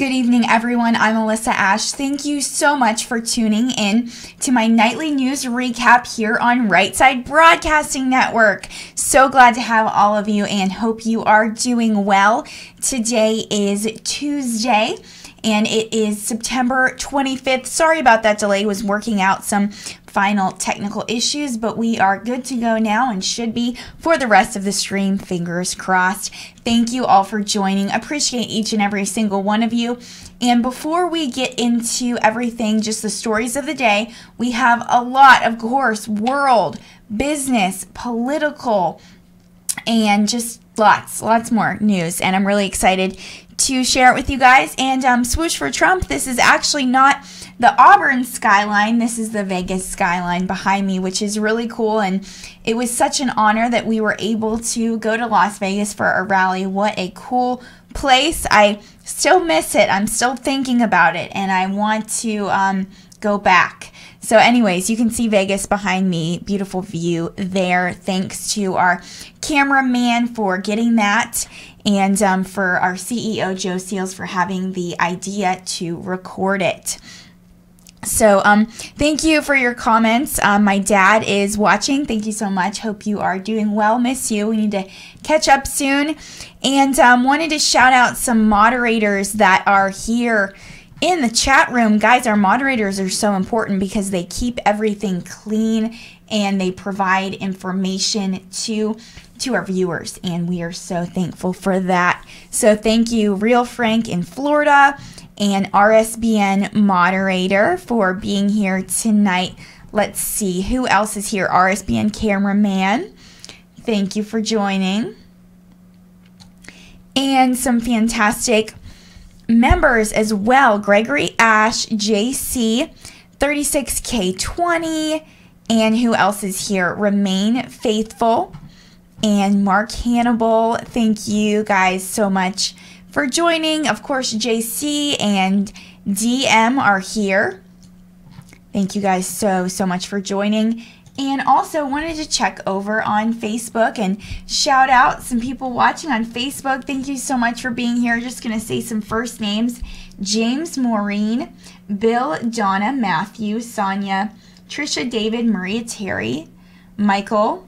Good evening, everyone. I'm Alyssa Ashe. Thank you so much for tuning in to my nightly news recap here on Right Side Broadcasting Network. So glad to have all of you and hope you are doing well. Today is Tuesday and it is September 25th. Sorry about that delay. Was working out some final technical issues, but we are good to go now and should be for the rest of the stream. Fingers crossed. Thank you all for joining. Appreciate each and every single one of you. And before we get into everything, just the stories of the day, we have a lot, of course, world, business, political, and just lots more news. And I'm really excited to share it with you guys. And swoosh for Trump, this is actually not the Auburn skyline. This is the Vegas skyline behind me, which is really cool. And it was such an honor that we were able to go to Las Vegas for a rally. What a cool place. I still miss it. I'm still thinking about it, and I want to go back. So anyways, you can see Vegas behind me. Beautiful view there. Thanks to our cameraman for getting that, and for our CEO, Joe Seals, for having the idea to record it. So thank you for your comments. My dad is watching. Thank you so much. Hope you are doing well. Miss you. We need to catch up soon. And wanted to shout out some moderators that are here in the chat room. Guys, our moderators are so important because they keep everything clean and they provide information to our viewers, and we are so thankful for that. So thank you, Real Frank in Florida and RSBN moderator, for being here tonight. Let's see who else is here. RSBN cameraman, thank you for joining. And some fantastic members as well. Gregory Ashe, JC, 36K20, and who else is here? Remain Faithful and Mark Hannibal. Thank you guys so much for joining. Of course, JC and DM are here. Thank you guys so much for joining. And also wanted to check over on Facebook and shout out some people watching on Facebook. Thank you so much for being here. Just going to say some first names. James, Maureen, Bill, Donna, Matthew, Sonia, Trisha, David, Maria, Terry, Michael.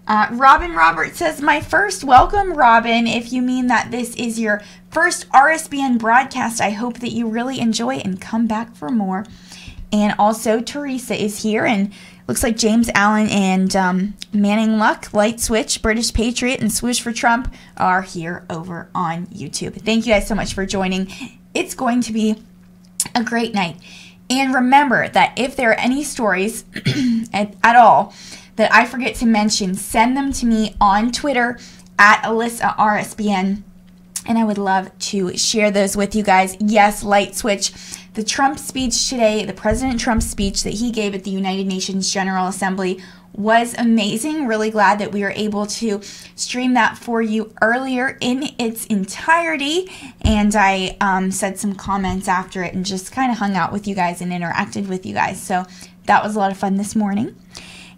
Robin Robert says, my first. Welcome, Robin. If you mean that this is your first RSBN broadcast, I hope that you really enjoy it and come back for more. And also Teresa is here, and looks like James Allen and Manning Luck, Light Switch, British Patriot, and Swoosh for Trump are here over on YouTube. Thank you guys so much for joining. It's going to be a great night. And remember that if there are any stories at all that I forget to mention, send them to me on Twitter at Alyssa RSBN, and I would love to share those with you guys. Yes, Light Switch, the Trump speech today, the President Trump speech that he gave at the United Nations General Assembly was amazing. Really glad that we were able to stream that for you earlier in its entirety, and I said some comments after it and just kind of hung out with you guys and interacted with you guys. So that was a lot of fun this morning.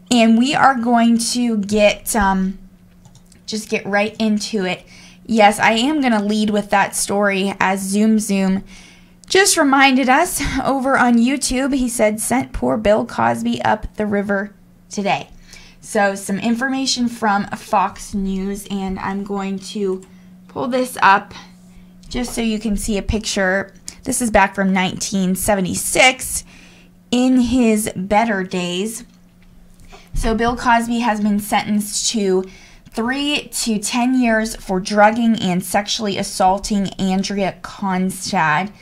And we are going to get right into it. Yes, I am going to lead with that story, as Zoom just reminded us over on YouTube. He said, sent poor Bill Cosby up the river today. So some information from Fox News, and I'm going to pull this up just so you can see a picture. This is back from 1976, in his better days. So Bill Cosby has been sentenced to 3 to 10 years for drugging and sexually assaulting Andrea Constad.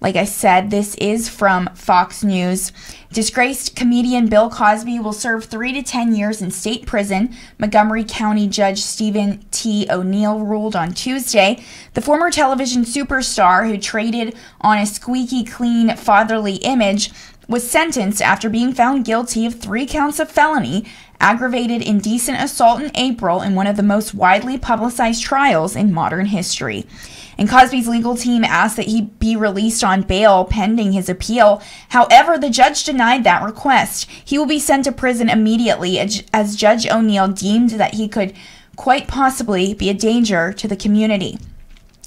Like I said, this is from Fox News. Disgraced comedian Bill Cosby will serve 3 to 10 years in state prison, Montgomery County Judge Stephen T. O'Neill ruled on Tuesday. The former television superstar, who traded on a squeaky clean fatherly image, was sentenced after being found guilty of 3 counts of felony, aggravated indecent assault in April in one of the most widely publicized trials in modern history. And Cosby's legal team asked that he be released on bail pending his appeal. However, the judge denied that request. He will be sent to prison immediately, as Judge O'Neill deemed that he could quite possibly be a danger to the community.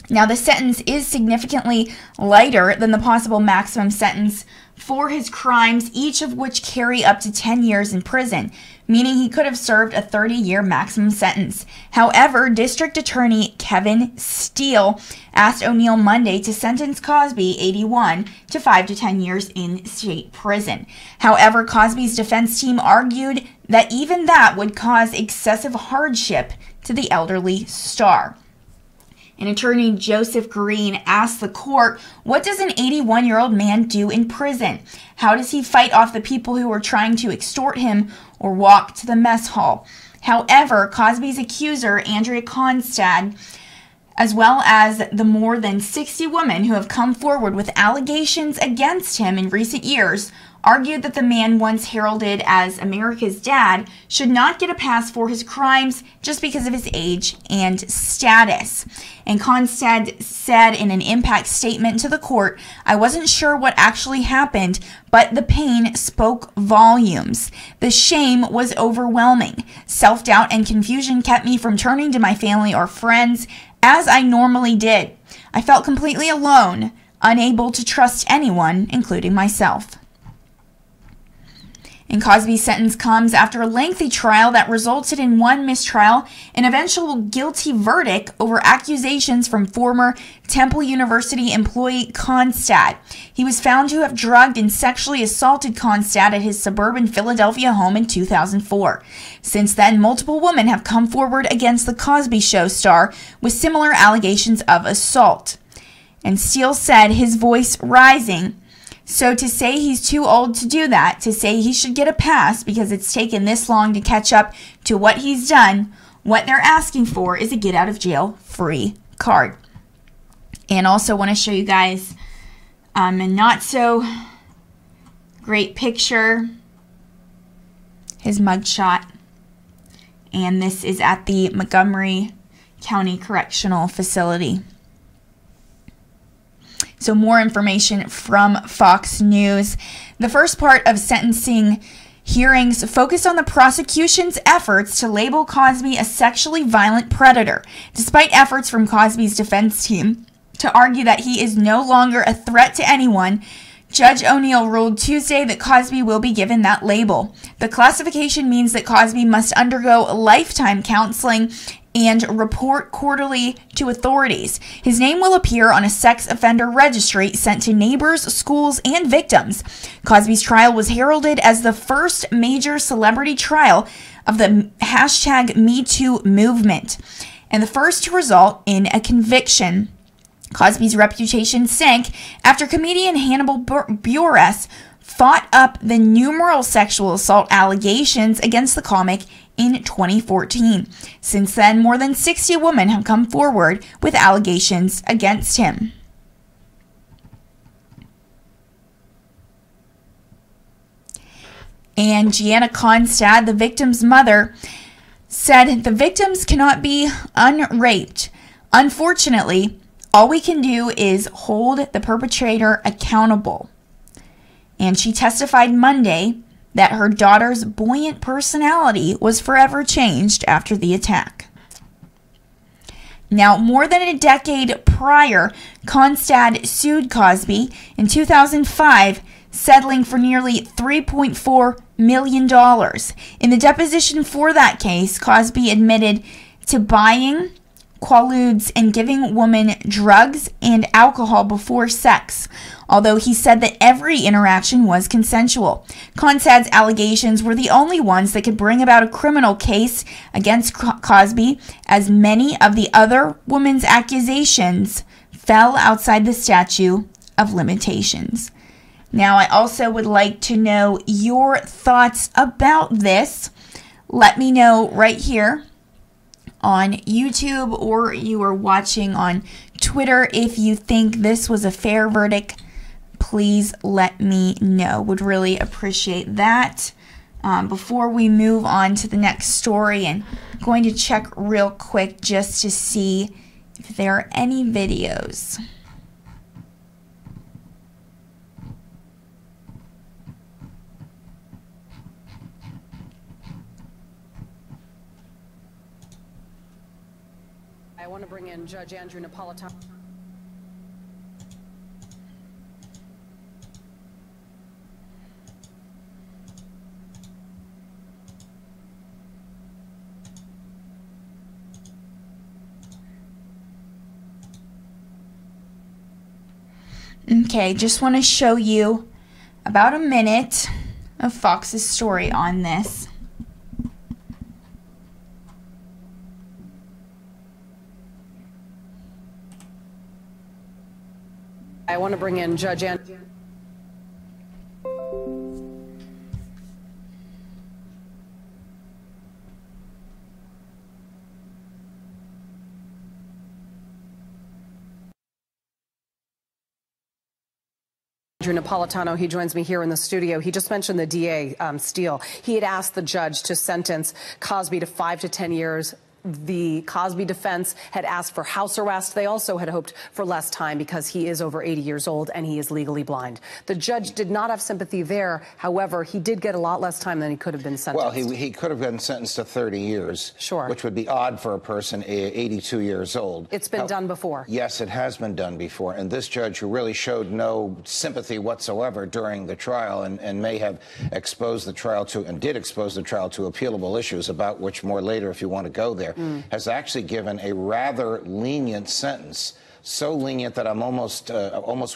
Now, the sentence is significantly lighter than the possible maximum sentence for his crimes, each of which carry up to 10 years in prison, meaning he could have served a 30-year maximum sentence. However, District Attorney Kevin Steele asked O'Neill Monday to sentence Cosby, 81, to 5 to 10 years in state prison. However, Cosby's defense team argued that even that would cause excessive hardship to the elderly star. And attorney Joseph Green asked the court, what does an 81-year-old man do in prison? How does he fight off the people who are trying to extort him or walk to the mess hall? However, Cosby's accuser, Andrea Constad, as well as the more than 60 women who have come forward with allegations against him in recent years, argued that the man once heralded as America's dad should not get a pass for his crimes just because of his age and status. And Constad said in an impact statement to the court, I wasn't sure what actually happened, but the pain spoke volumes. The shame was overwhelming. Self-doubt and confusion kept me from turning to my family or friends as I normally did. I felt completely alone, unable to trust anyone, including myself. And Cosby's sentence comes after a lengthy trial that resulted in one mistrial and eventual guilty verdict over accusations from former Temple University employee Constad. He was found to have drugged and sexually assaulted Constad at his suburban Philadelphia home in 2004. Since then, multiple women have come forward against the Cosby Show star with similar allegations of assault. And Steele said, his voice rising, so to say he's too old to do that, to say he should get a pass because it's taken this long to catch up to what he's done, what they're asking for is a get out of jail free card. And also want to show you guys a not so great picture, his mugshot. And this is at the Montgomery County Correctional Facility. So more information from Fox News. The first part of sentencing hearings focused on the prosecution's efforts to label Cosby a sexually violent predator, despite efforts from Cosby's defense team to argue that he is no longer a threat to anyone. Judge O'Neill ruled Tuesday that Cosby will be given that label. The classification means that Cosby must undergo lifetime counseling and report quarterly to authorities. His name will appear on a sex offender registry sent to neighbors, schools, and victims. Cosby's trial was heralded as the first major celebrity trial of the #MeToo movement, and the first to result in a conviction. Cosby's reputation sank after comedian Hannibal Buress fought up the numerous sexual assault allegations against the comic in 2014. Since then, more than 60 women have come forward with allegations against him. And Gianna Constad, the victim's mother, said the victims cannot be unraped. Unfortunately, all we can do is hold the perpetrator accountable. And she testified Monday that her daughter's buoyant personality was forever changed after the attack. Now, more than a decade prior, Constad sued Cosby in 2005, settling for nearly $3.4 million. In the deposition for that case, Cosby admitted to buying quaaludes and giving women drugs and alcohol before sex, although he said that every interaction was consensual. Constad's allegations were the only ones that could bring about a criminal case against Cosby, as many of the other women's accusations fell outside the statute of limitations. Now, I also would like to know your thoughts about this. Let me know right here on YouTube, or you are watching on Twitter. If you think this was a fair verdict, please let me know. Would really appreciate that. Before we move on to the next story, and I'm going to check real quick just to see if there are any videos. I want to bring in Judge Andrew Napolitano. Okay, just want to show you about a minute of Fox's story on this. I want to bring in Judge Napolitano. He joins me here in the studio. He just mentioned the DA, Steele. He had asked the judge to sentence Cosby to 5 to 10 years. The Cosby defense had asked for house arrest. They also had hoped for less time because he is over 80 years old and he is legally blind. The judge did not have sympathy there. However, he did get a lot less time than he could have been sentenced. Well, he could have been sentenced to 30 years, sure, which would be odd for a person 82 years old. It's been done before. Yes, it has been done before. And this judge, who really showed no sympathy whatsoever during the trial and may have exposed the trial to, and did expose the trial to, appealable issues, about which more later if you want to go there, has actually given a rather lenient sentence. So lenient that I'm almost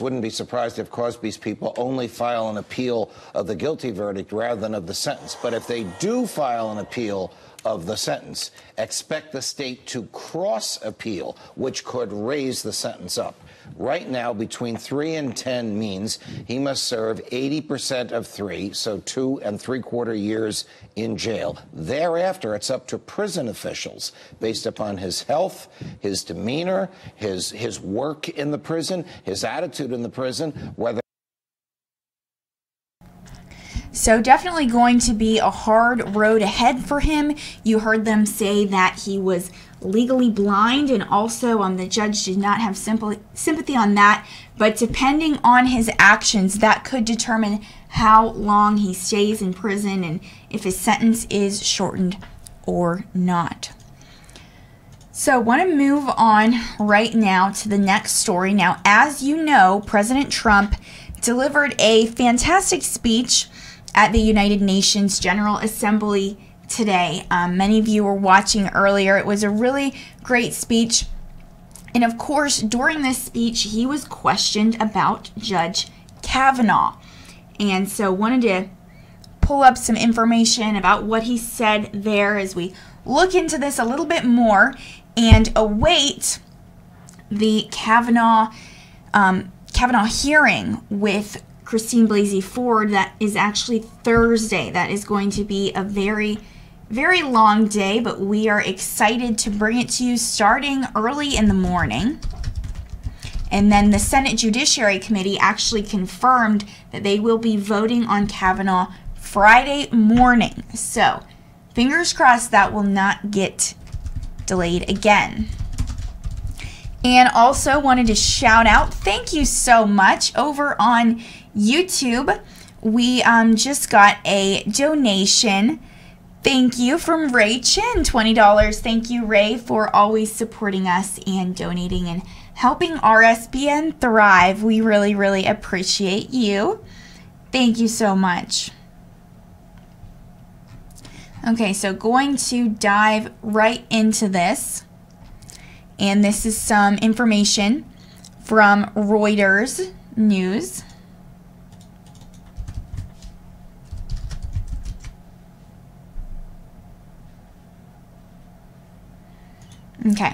wouldn't be surprised if Cosby's people only file an appeal of the guilty verdict rather than of the sentence. But if they do file an appeal of the sentence, expect the state to cross appeal, which could raise the sentence up. Right now, between 3 and 10 means he must serve 80% of 3, so 2 3/4 years in jail. Thereafter, it's up to prison officials, based upon his health, his demeanor, his work in the prison, his attitude in the prison, whether. So definitely going to be a hard road ahead for him. You heard them say that he was legally blind, and also the judge did not have sympathy on that. But depending on his actions, that could determine how long he stays in prison and if his sentence is shortened or not. So I want to move on right now to the next story. Now, as you know, President Trump delivered a fantastic speech at the United Nations General Assembly today. Many of you were watching earlier. It was a really great speech. And of course, during this speech, he was questioned about Judge Kavanaugh. And so wanted to pull up some information about what he said there as we look into this a little bit more and await the Kavanaugh hearing with Christine Blasey Ford. That is actually Thursday. That is going to be a very, very long day, but we are excited to bring it to you starting early in the morning. And then the Senate Judiciary Committee actually confirmed that they will be voting on Kavanaugh Friday morning. So fingers crossed that will not get delayed again. And also wanted to shout out, thank you so much over on YouTube. We just got a donation. Thank you from Ray Chin, $20. Thank you, Ray, for always supporting us and donating and helping RSBN thrive. We really, really appreciate you. Thank you so much. Okay, so going to dive right into this. And this is some information from Reuters News. Okay.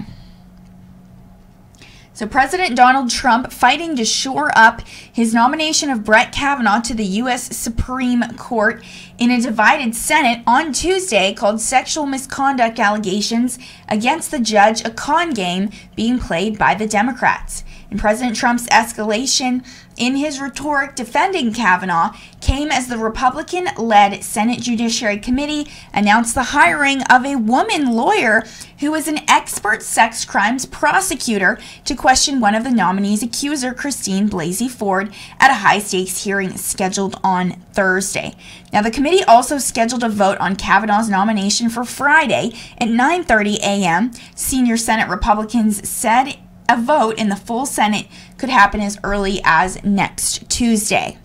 So President Donald Trump fighting to shore up his nomination of Brett Kavanaugh to the U.S. Supreme Court in a divided Senate on Tuesday called sexual misconduct allegations against the judge a con game being played by the Democrats. And President Trump's escalation in his rhetoric defending Kavanaugh came as the Republican-led Senate Judiciary Committee announced the hiring of a woman lawyer who is an expert sex crimes prosecutor to question one of the nominees' accuser, Christine Blasey Ford, at a high-stakes hearing scheduled on Thursday. Now, the committee also scheduled a vote on Kavanaugh's nomination for Friday at 9:30 a.m. Senior Senate Republicans said a vote in the full Senate could happen as early as next Tuesday.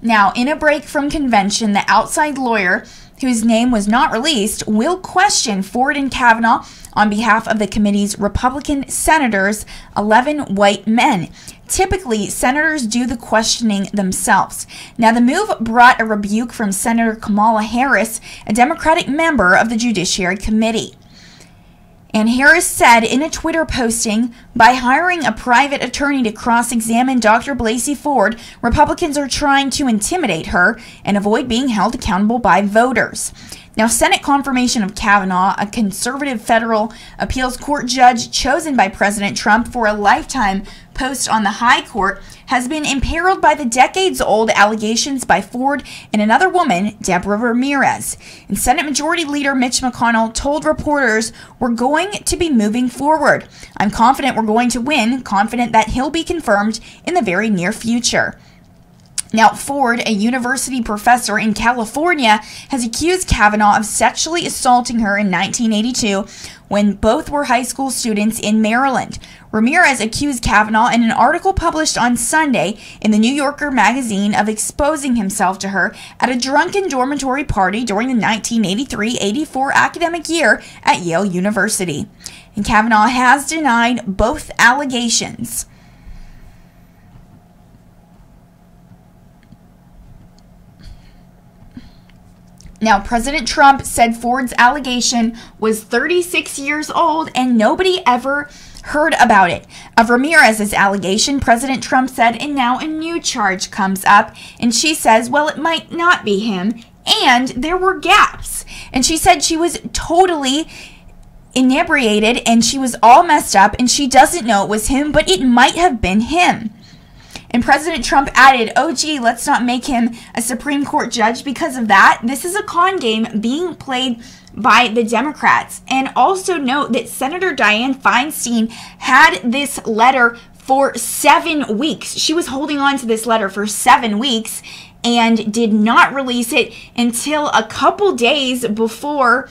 Now, in a break from convention, the outside lawyer, whose name was not released, will question Ford and Kavanaugh on behalf of the committee's Republican senators, 11 white men. Typically, senators do the questioning themselves. Now, the move brought a rebuke from Senator Kamala Harris, a Democratic member of the Judiciary Committee. And Harris said in a Twitter posting, by hiring a private attorney to cross-examine Dr. Blasey Ford, Republicans are trying to intimidate her and avoid being held accountable by voters. Now, Senate confirmation of Kavanaugh, a conservative federal appeals court judge chosen by President Trump for a lifetime post on the high court, has been imperiled by the decades-old allegations by Ford and another woman, Deborah Ramirez. And Senate Majority Leader Mitch McConnell told reporters, "We're going to be moving forward. I'm confident we're going to win, confident that he'll be confirmed in the very near future." Now, Ford, a university professor in California, has accused Kavanaugh of sexually assaulting her in 1982 when both were high school students in Maryland. Ramirez accused Kavanaugh in an article published on Sunday in the New Yorker magazine of exposing himself to her at a drunken dormitory party during the 1983-84 academic year at Yale University. And Kavanaugh has denied both allegations. Now, President Trump said Ford's allegation was 36 years old and nobody ever heard about it. Of Ramirez's allegation, President Trump said, and now a new charge comes up, and she says, well, it might not be him, and there were gaps. And she said she was totally inebriated and she was all messed up and she doesn't know it was him, but it might have been him. And President Trump added, oh, gee, let's not make him a Supreme Court judge because of that. This is a con game being played by the Democrats. And also note that Senator Dianne Feinstein had this letter for 7 weeks. She was holding on to this letter for 7 weeks and did not release it until a couple days before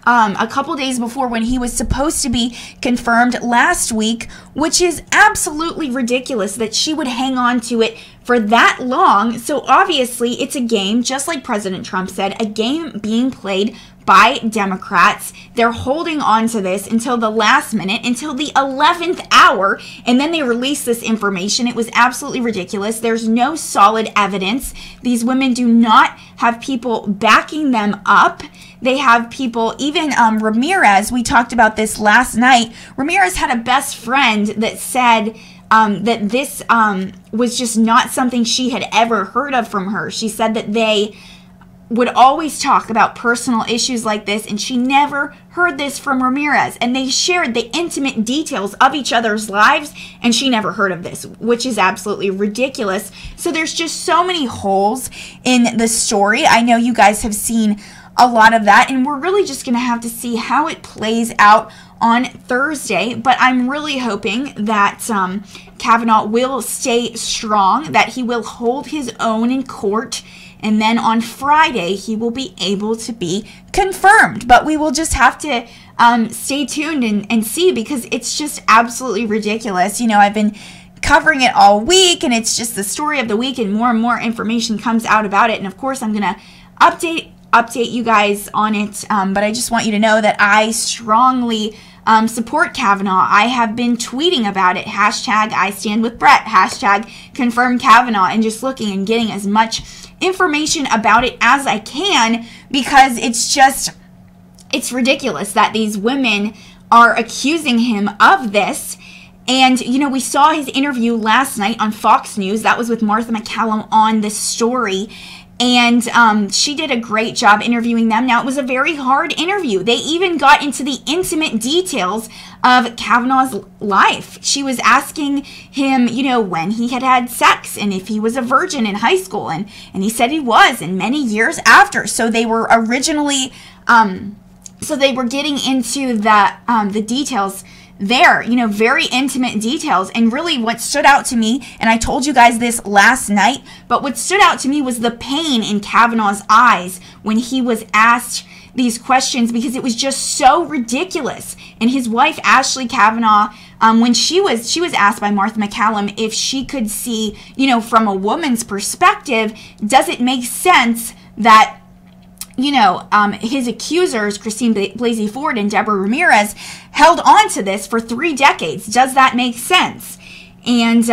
when he was supposed to be confirmed last week, which is absolutely ridiculous that she would hang on to it for that long. So obviously it's a game, just like President Trump said, a game being played by Democrats. They're holding on to this until the last minute, until the 11th hour, and then they release this information. It was absolutely ridiculous. There's no solid evidence. These women do not have people backing them up. They have people, even Ramirez, we talked about this last night. Ramirez had a best friend that said that this was just not something she had ever heard of from her. She said that they would always talk about personal issues like this, and she never heard this from Ramirez. And they shared the intimate details of each other's lives, and she never heard of this, which is absolutely ridiculous. So there's just so many holes in the story. I know you guys have seen a lot of that, and we're really just going to have to see how it plays out on Thursday. But I'm really hoping that Kavanaugh will stay strong, that he will hold his own in court, and then on Friday he will be able to be confirmed. But we will just have to stay tuned and see, because it's just absolutely ridiculous. You know, I've been covering it all week, and it's just the story of the week, and more information comes out about it. And of course I'm going to update you guys on it, but I just want you to know that I strongly support Kavanaugh. I have been tweeting about it, hashtag I stand with Brett, hashtag confirm Kavanaugh, and just looking and getting as much information about it as I can, because it's ridiculous that these women are accusing him of this. And, you know, we saw his interview last night on Fox News. That was with Martha McCallum on this story. And she did a great job interviewing them. Now, it was a very hard interview. They even got into the intimate details of Kavanaugh's life. She was asking him, you know, when he had had sex and if he was a virgin in high school. And he said he was, and many years after. So they were originally, they were getting into the details there, you know, very intimate details. And really what stood out to me, and I told you guys this last night, but what stood out to me was the pain in Kavanaugh's eyes when he was asked these questions because it was just so ridiculous. And his wife, Ashley Kavanaugh, when she was asked by Martha McCallum if she could see, from a woman's perspective, does it make sense that his accusers, Christine Blasey Ford and Deborah Ramirez, held on to this for 3 decades. Does that make sense? And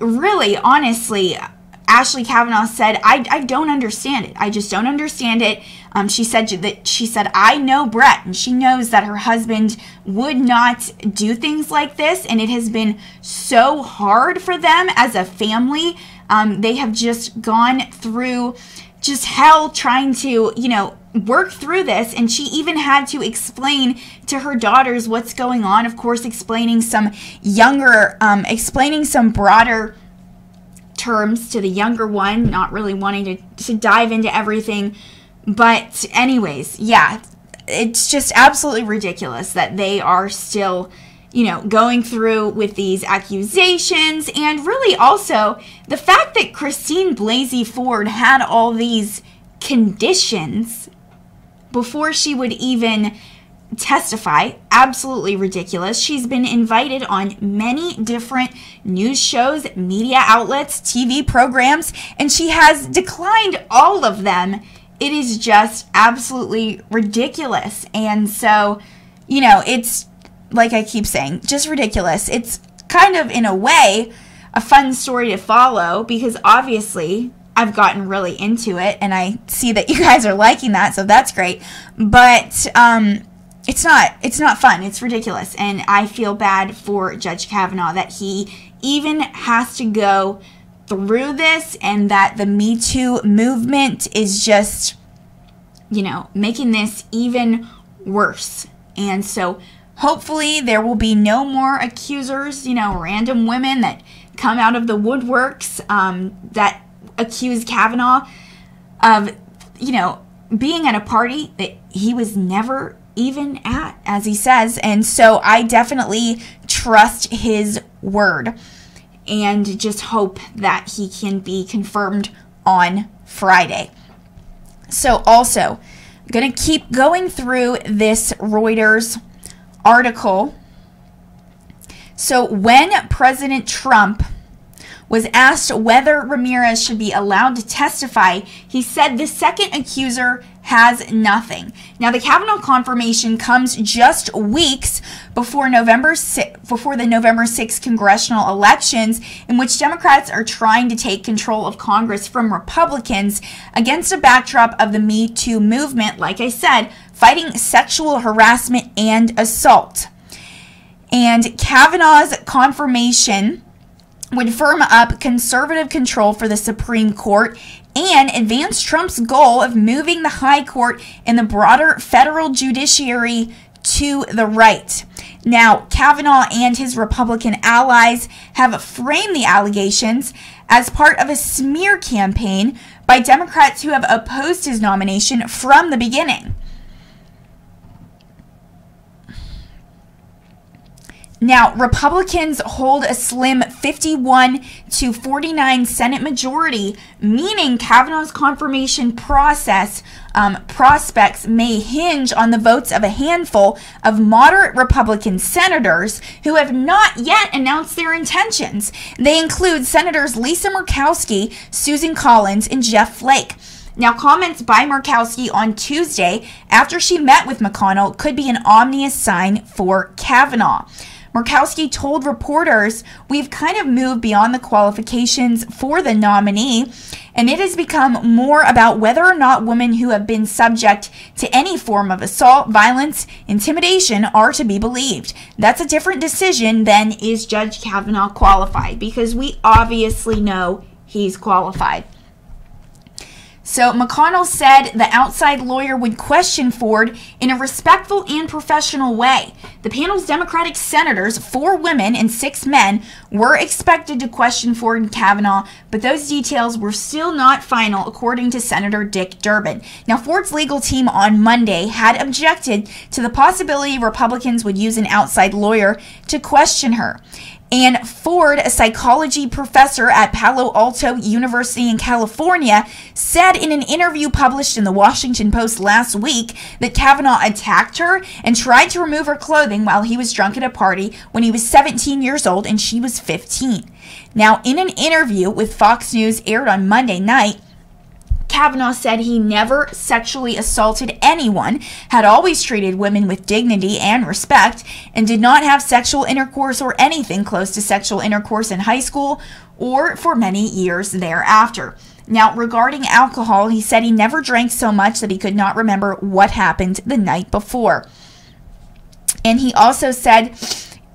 really, honestly, Ashley Kavanaugh said, I don't understand it. I just don't understand it. She said, I know Brett, and she knows that her husband would not do things like this, and it has been so hard for them as a family. They have just gone through just hell trying to, work through this. And she even had to explain to her daughters what's going on. Of course, explaining some broader terms to the younger one, not really wanting to dive into everything. But anyways, yeah, it's just absolutely ridiculous that they are still, going through with these accusations. And really also the fact that Christine Blasey Ford had all these conditions before she would even testify, absolutely ridiculous. She's been invited on many different news shows, media outlets, TV programs, and she has declined all of them. It is just absolutely ridiculous. And so, it's, like I keep saying, just ridiculous. It's kind of, in a way, a fun story to follow because obviously I've gotten really into it and I see that you guys are liking that, so that's great. But it's not fun. It's ridiculous. And I feel bad for Judge Kavanaugh that he even has to go through this, and that the Me Too movement is just, making this even worse. And so hopefully there will be no more accusers, random women that come out of the woodworks that accuse Kavanaugh of, being at a party that he was never even at, as he says. And so I definitely trust his word and just hope that he can be confirmed on Friday. So also, I'm going to keep going through this Reuters article. So when President Trump was asked whether Ramirez should be allowed to testify, he said the second accuser has nothing. Now, the Kavanaugh confirmation comes just weeks before the November 6th congressional elections, in which Democrats are trying to take control of Congress from Republicans against a backdrop of the Me Too movement, like I said, fighting sexual harassment and assault. And Kavanaugh's confirmation would firm up conservative control for the Supreme Court and advance Trump's goal of moving the high court and the broader federal judiciary to the right. Now, Kavanaugh and his Republican allies have framed the allegations as part of a smear campaign by Democrats who have opposed his nomination from the beginning. Now, Republicans hold a slim 51-49 Senate majority, meaning Kavanaugh's confirmation process prospects may hinge on the votes of a handful of moderate Republican senators who have not yet announced their intentions. They include Senators Lisa Murkowski, Susan Collins, and Jeff Flake. Now, comments by Murkowski on Tuesday after she met with McConnell could be an ominous sign for Kavanaugh. Murkowski told reporters, "We've kind of moved beyond the qualifications for the nominee, and it has become more about whether or not women who have been subject to any form of assault, violence, intimidation are to be believed. That's a different decision than is Judge Kavanaugh qualified," because we obviously know he's qualified. So McConnell said the outside lawyer would question Ford in a respectful and professional way. The panel's Democratic senators, 4 women and 6 men, were expected to question Ford and Kavanaugh, but those details were still not final, according to Senator Dick Durbin. Now, Ford's legal team on Monday had objected to the possibility Republicans would use an outside lawyer to question her. And Ford, a psychology professor at Palo Alto University in California, said in an interview published in the Washington Post last week that Kavanaugh attacked her and tried to remove her clothing while he was drunk at a party when he was 17 years old and she was 15. Now, in an interview with Fox News aired on Monday night, Kavanaugh said he never sexually assaulted anyone, had always treated women with dignity and respect, and did not have sexual intercourse or anything close to sexual intercourse in high school or for many years thereafter. Now, regarding alcohol, he said he never drank so much that he could not remember what happened the night before. And he also said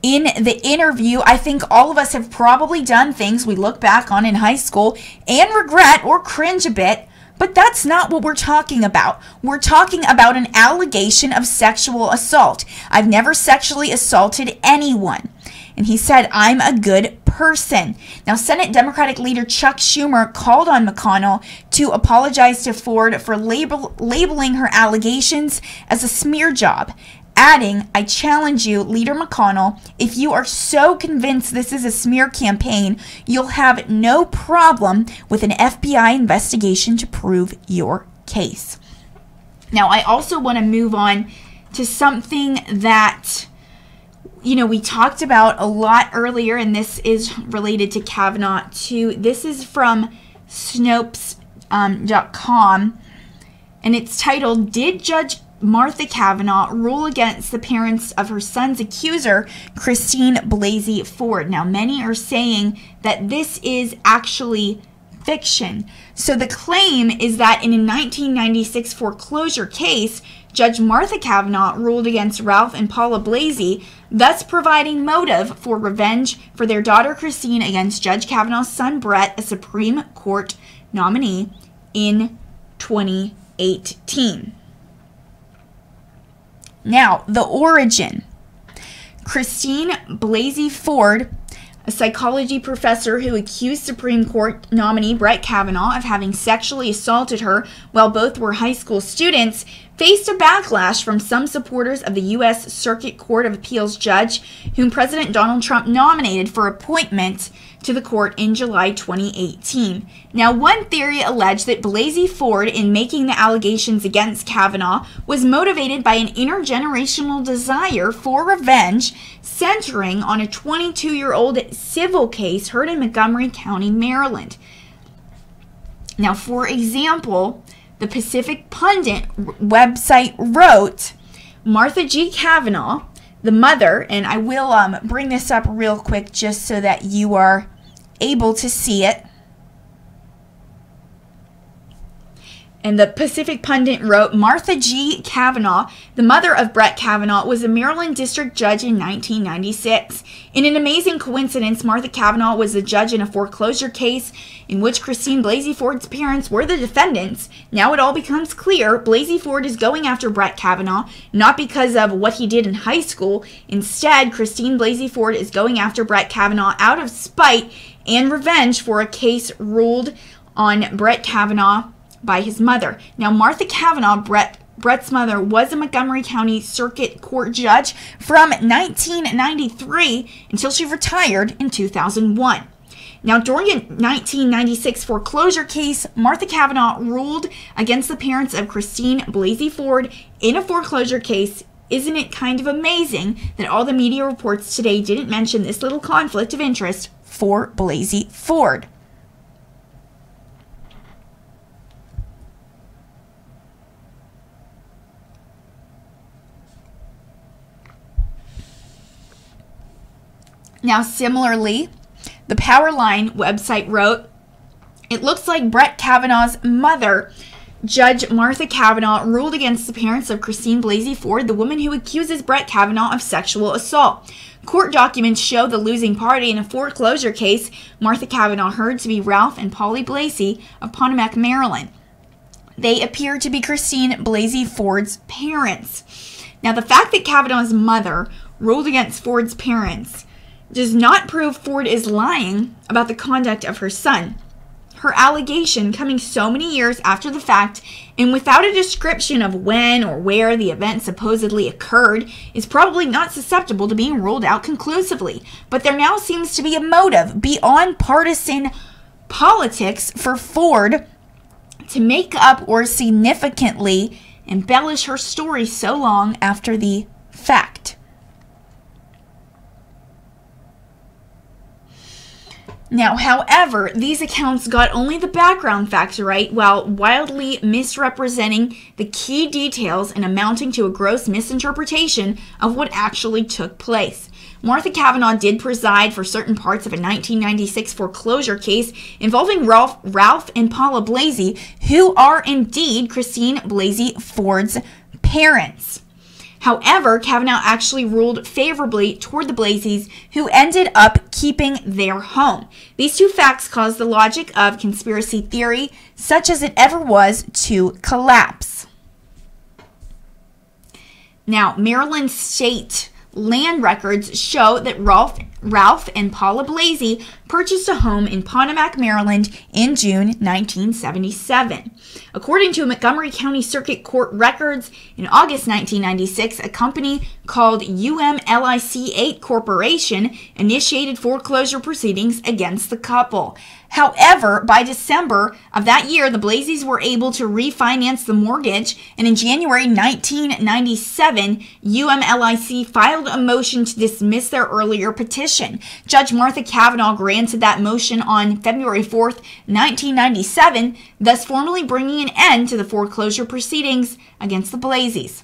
in the interview, I think all of us have probably done things we look back on in high school and regret or cringe a bit. But that's not what we're talking about. We're talking about an allegation of sexual assault. I've never sexually assaulted anyone. And he said, I'm a good person. Now, Senate Democratic leader Chuck Schumer called on McConnell to apologize to Ford for labeling her allegations as a smear job, adding, I challenge you, Leader McConnell, if you are so convinced this is a smear campaign, you'll have no problem with an FBI investigation to prove your case. Now, I also want to move on to something that, we talked about a lot earlier, and this is related to Kavanaugh too. This is from Snopes.com, and it's titled, Did Judge Martha Kavanaugh rule against the parents of her son's accuser, Christine Blasey Ford? Now, many are saying that this is actually fiction. So the claim is that in a 1996 foreclosure case, Judge Martha Kavanaugh ruled against Ralph and Paula Blasey, thus providing motive for revenge for their daughter Christine against Judge Kavanaugh's son Brett, a Supreme Court nominee, in 2018. Now, the origin. Christine Blasey Ford, a psychology professor who accused Supreme Court nominee Brett Kavanaugh of having sexually assaulted her while both were high school students, faced a backlash from some supporters of the U.S. Circuit Court of Appeals judge whom President Donald Trump nominated for appointment to the court in July 2018. Now, one theory alleged that Blasey Ford, in making the allegations against Kavanaugh, was motivated by an intergenerational desire for revenge centering on a 22-year-old civil case heard in Montgomery County, Maryland. Now, for example, the Pacific Pundit website wrote, Martha G. Kavanaugh, the mother, and I will bring this up real quick just so that you are able to see it. And the Pacific Pundit wrote, Martha G. Kavanaugh, the mother of Brett Kavanaugh, was a Maryland district judge in 1996. In an amazing coincidence, Martha Kavanaugh was the judge in a foreclosure case in which Christine Blasey Ford's parents were the defendants. Now it all becomes clear. Blasey Ford is going after Brett Kavanaugh, not because of what he did in high school. Instead, Christine Blasey Ford is going after Brett Kavanaugh out of spite and revenge for a case ruled on Brett Kavanaugh by his mother. Now, Martha Kavanaugh, Brett's mother, was a Montgomery County Circuit Court judge from 1993 until she retired in 2001. Now, during a 1996 foreclosure case, Martha Kavanaugh ruled against the parents of Christine Blasey Ford in a foreclosure case. Isn't it kind of amazing that all the media reports today didn't mention this little conflict of interest for Blasey Ford? Now, similarly, the Powerline website wrote, it looks like Brett Kavanaugh's mother, Judge Martha Kavanaugh, ruled against the parents of Christine Blasey Ford, the woman who accuses Brett Kavanaugh of sexual assault. Court documents show the losing party in a foreclosure case Martha Kavanaugh heard to be Ralph and Polly Blasey of Potomac, Maryland. They appear to be Christine Blasey Ford's parents. Now, the fact that Kavanaugh's mother ruled against Ford's parents does not prove Ford is lying about the conduct of her son. her allegation coming so many years after the fact and without a description of when or where the event supposedly occurred is probably not susceptible to being ruled out conclusively. But there now seems to be a motive beyond partisan politics for Ford to make up or significantly embellish her story so long after the fact. Now, however, these accounts got only the background facts right while wildly misrepresenting the key details and amounting to a gross misinterpretation of what actually took place. Martha Kavanaugh did preside for certain parts of a 1996 foreclosure case involving Ralph and Paula Blasey, who are indeed Christine Blasey Ford's parents. However, Kavanaugh actually ruled favorably toward the Blaseys, who ended up keeping their home. These two facts caused the logic of conspiracy theory, such as it ever was, to collapse. Now, Maryland state land records show that Ralph and Paula Blasey purchased a home in Potomac, Maryland in June 1977. According to Montgomery County Circuit Court records, in August 1996, a company called UMLIC8 Corporation initiated foreclosure proceedings against the couple. However, by December of that year, the Blaseys were able to refinance the mortgage, and in January 1997, UMLIC filed a motion to dismiss their earlier petition. Judge Martha Kavanaugh granted that motion on February 4th, 1997, thus formally bringing an end to the foreclosure proceedings against the Blaseys.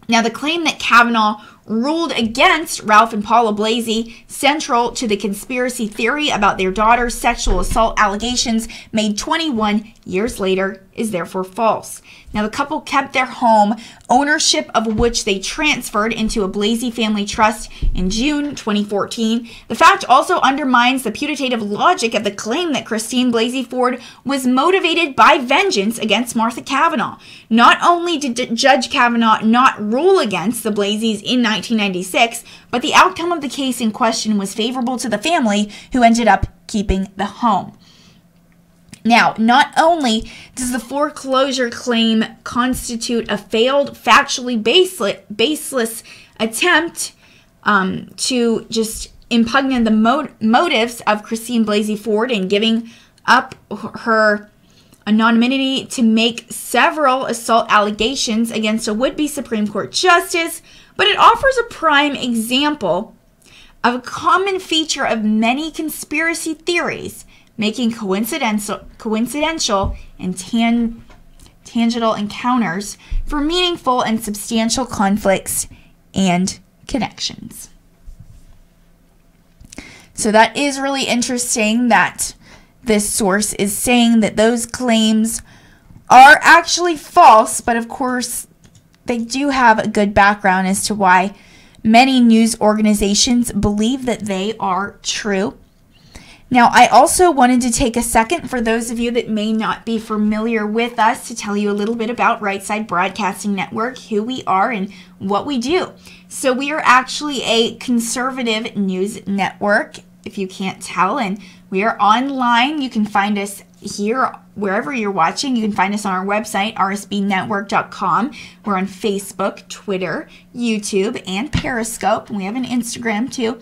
Now, the claim that Kavanaugh ruled against Ralph and Paula Blasey, central to the conspiracy theory about their daughter's sexual assault allegations made 21 years later, is therefore false. Now, the couple kept their home, ownership of which they transferred into a Blasey family trust in June 2014. The fact also undermines the putative logic of the claim that Christine Blasey Ford was motivated by vengeance against Martha Kavanaugh. Not only did Judge Kavanaugh not rule against the Blaseys in 1996, but the outcome of the case in question was favorable to the family, who ended up keeping the home. Now, not only does the foreclosure claim constitute a failed, factually baseless attempt to just impugn the motives of Christine Blasey Ford in giving up her anonymity to make several assault allegations against a would-be Supreme Court justice, but it offers a prime example of a common feature of many conspiracy theories, making coincidental and tangential encounters for meaningful and substantial conflicts and connections. So that is really interesting that this source is saying that those claims are actually false, but of course they do have a good background as to why many news organizations believe that they are true. Now, I also wanted to take a second for those of you that may not be familiar with us to tell you a little bit about Right Side Broadcasting Network, who we are and what we do. So we are actually a conservative news network, if you can't tell, and we are online. You can find us here wherever you're watching. You can find us on our website, rsbnetwork.com. We're on Facebook, Twitter, YouTube, and Periscope. And we have an Instagram too.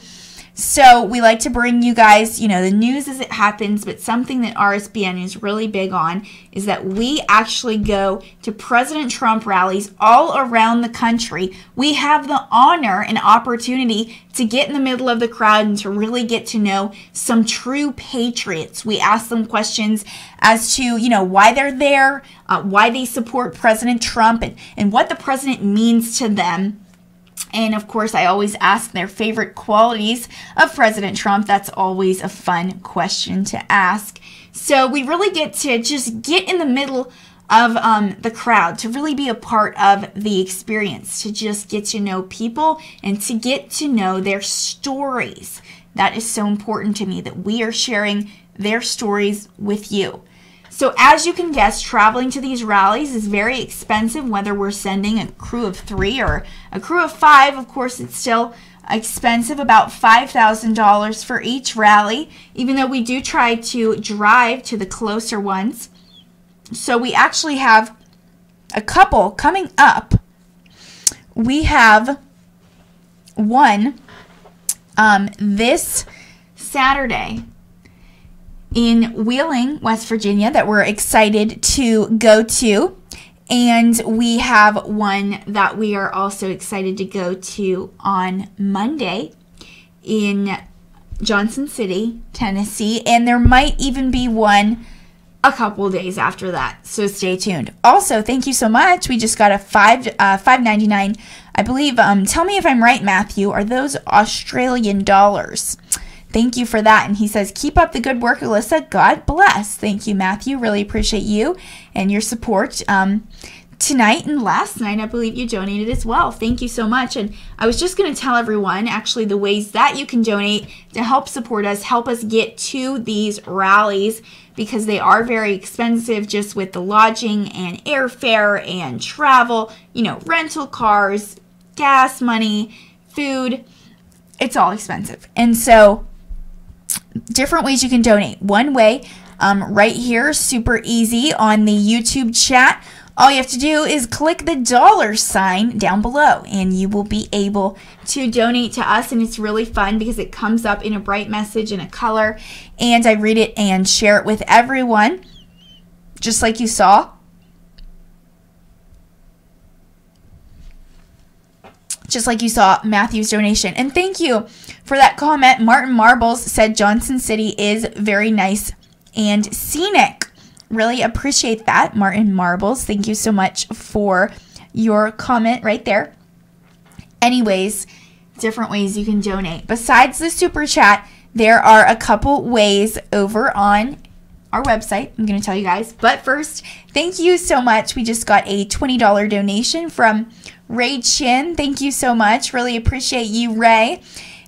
So we like to bring you guys, the news as it happens, but something that RSBN is really big on is that we actually go to President Trump rallies all around the country. We have the honor and opportunity to get in the middle of the crowd and to really get to know some true patriots. We ask them questions as to, why they're there, why they support President Trump, and what the president means to them. And of course, I always ask their favorite qualities of President Trump. That's always a fun question to ask. So we really get to just get in the middle of the crowd, to really be a part of the experience, to just get to know people and to get to know their stories. That is so important to me, that we are sharing their stories with you. So as you can guess, traveling to these rallies is very expensive, whether we're sending a crew of 3 or a crew of 5. Of course, it's still expensive, about $5,000 for each rally, even though we do try to drive to the closer ones. So we actually have a couple coming up. We have one this Saturday in Wheeling, West Virginia, that we're excited to go to. And we have one that we are also excited to go to on Monday in Johnson City, Tennessee. And there might even be one a couple days after that, so stay tuned. Also, thank you so much. We just got a $5.99, I believe. Tell me if I'm right, Matthew. Are those Australian dollars? Thank you for that. And he says, keep up the good work, Alyssa. God bless. Thank you, Matthew. Really appreciate you and your support. Tonight and last night, I believe you donated as well. Thank you so much. And I was just going to tell everyone, actually, the ways that you can donate to help support us, help us get to these rallies, because they are very expensive, just with the lodging and airfare and travel, you know, rental cars, gas money, food. It's all expensive. And so different ways you can donate. One way, right here, super easy on the YouTube chat. All you have to do is click the $sign down below and you will be able to donate to us. And it's really fun because it comes up in a bright message in a color, and I read it and share it with everyone, just like you saw. Just like you saw Matthew's donation. And thank you for that comment. Martin Marbles said Johnson City is very nice and scenic. Really appreciate that, Martin Marbles. Thank you so much for your comment right there. Anyways, different ways you can donate. Besides the super chat, there are a couple ways over on our website. I'm going to tell you guys. But first, thank you so much. We just got a $20 donation from Ray Chin. Thank you so much. Really appreciate you, Ray.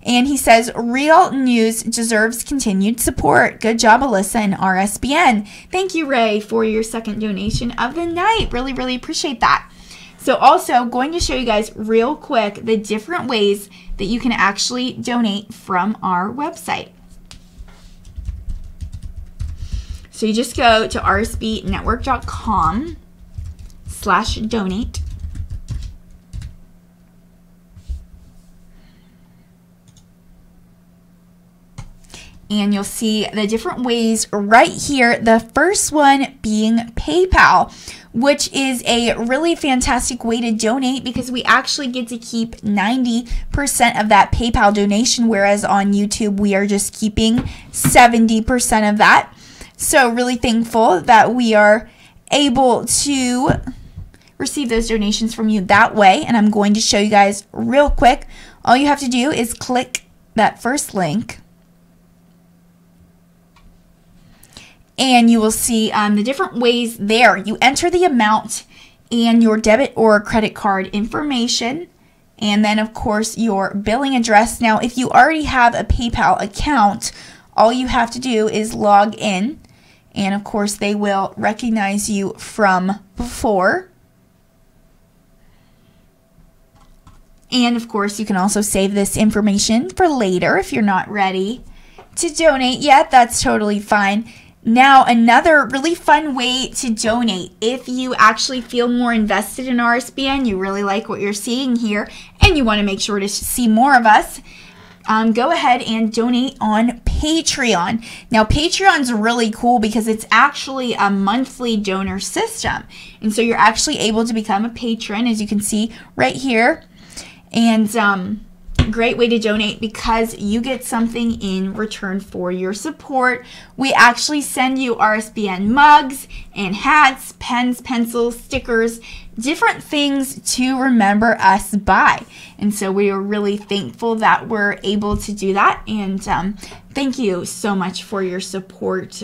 And he says, real news deserves continued support. Good job, Alyssa and RSBN. Thank you, Ray, for your second donation of the night. Really, really appreciate that. So also going to show you guys real quick the different ways that you can actually donate from our website. So you just go to rsbnetwork.com/donate. And you'll see the different ways right here. The first one being PayPal, which is a really fantastic way to donate because we actually get to keep 90% of that PayPal donation, whereas on YouTube we are just keeping 70% of that. So really thankful that we are able to receive those donations from you that way. And I'm going to show you guys real quick. All you have to do is click that first link. And you will see the different ways there. You enter the amount and your debit or credit card information. And then, of course, your billing address. Now, if you already have a PayPal account, all you have to do is log in. And, of course, they will recognize you from before. And, of course, you can also save this information for later if you're not ready to donate yet. That's totally fine. Now, another really fun way to donate, if you actually feel more invested in RSBN, you really like what you're seeing here, and you want to make sure to see more of us, go ahead and donate on Patreon. Now, Patreon's really cool because it's actually a monthly donor system. And so you're actually able to become a patron, as you can see right here. And great way to donate because you get something in return for your support. We actually send you RSBN mugs and hats, pens, pencils, stickers, different things to remember us by. And so we are really thankful that we're able to do that. And thank you so much for your support.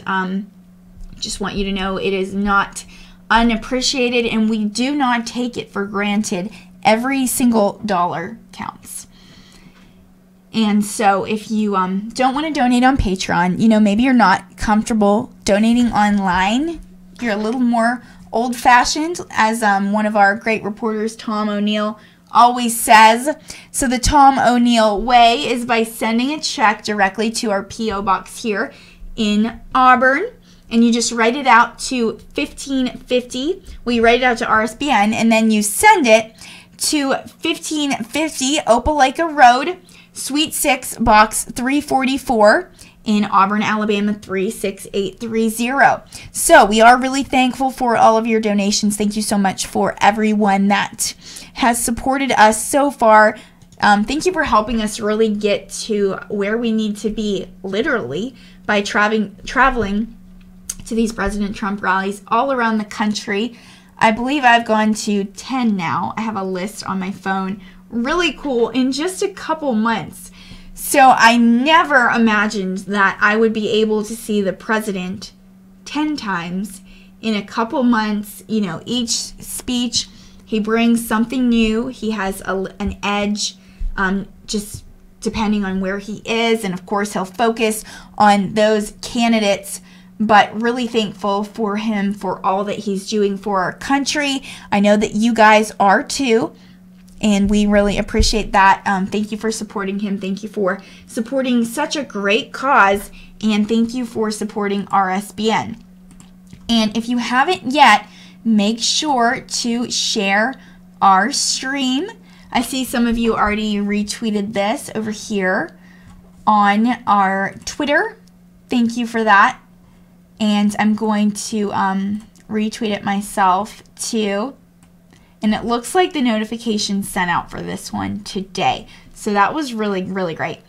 Just want you to know it is not unappreciated and we do not take it for granted. Every single dollar counts. And so if you don't want to donate on Patreon, you know, maybe you're not comfortable donating online, you're a little more old-fashioned, as one of our great reporters, Tom O'Neill, always says. So the Tom O'Neill way is by sending a check directly to our P.O. box here in Auburn. And you just write it out to 1550. Well, you write it out to RSBN, and then you send it to 1550 Opelika Road, Suite 6, Box 344 in Auburn, Alabama 36830. So we are really thankful for all of your donations. Thank you so much for everyone that has supported us so far. Thank you for helping us really get to where we need to be, literally, by traveling to these President Trump rallies all around the country. I believe I've gone to 10 now. I have a list on my phone. Really cool, in just a couple months. So I never imagined that I would be able to see the president 10 times in a couple months. You know, each speech, he brings something new. He has an edge, just depending on where he is. And of course, he'll focus on those candidates. But really thankful for him for all that he's doing for our country. I know that you guys are too, and we really appreciate that. Thank you for supporting him. Thank you for supporting such a great cause, and thank you for supporting RSBN. And if you haven't yet, make sure to share our stream. I see some of you already retweeted this over here on our Twitter. Thank you for that. And I'm going to retweet it myself too. And it looks like the notification sent out for this one today. So that was really, really great.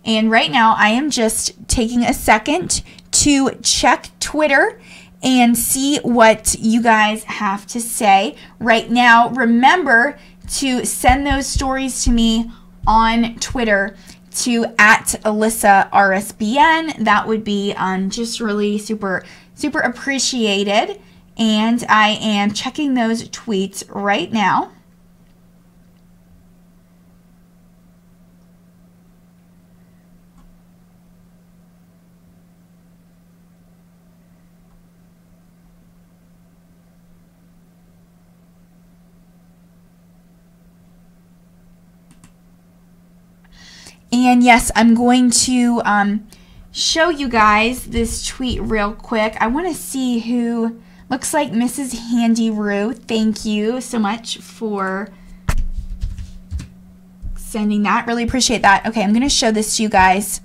And right now I am just taking a second to check Twitter and see what you guys have to say. Right now, remember to send those stories to me on Twitter to @Alyssa RSBN. That would be just really super appreciated. And I am checking those tweets right now. And yes, I'm going to show you guys this tweet real quick. I want to see who, looks like Mrs. Handy Roo. Thank you so much for sending that. Really appreciate that. Okay, I'm going to show this to you guys.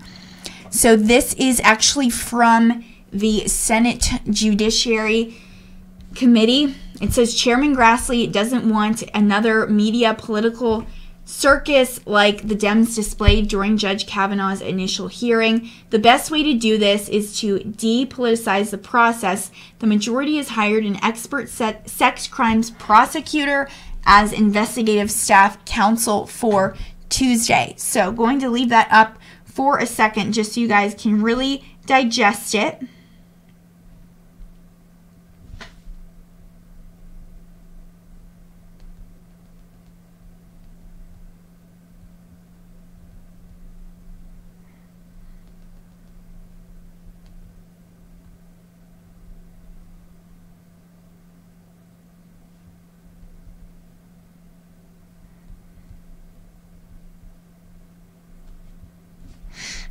So this is actually from the Senate Judiciary Committee. It says Chairman Grassley doesn't want another media political circus like the Dems displayed during Judge Kavanaugh's initial hearing. The best way to do this is to depoliticize the process. The majority has hired an expert sex crimes prosecutor as investigative staff counsel for Tuesday. So going to leave that up for a second just so you guys can really digest it.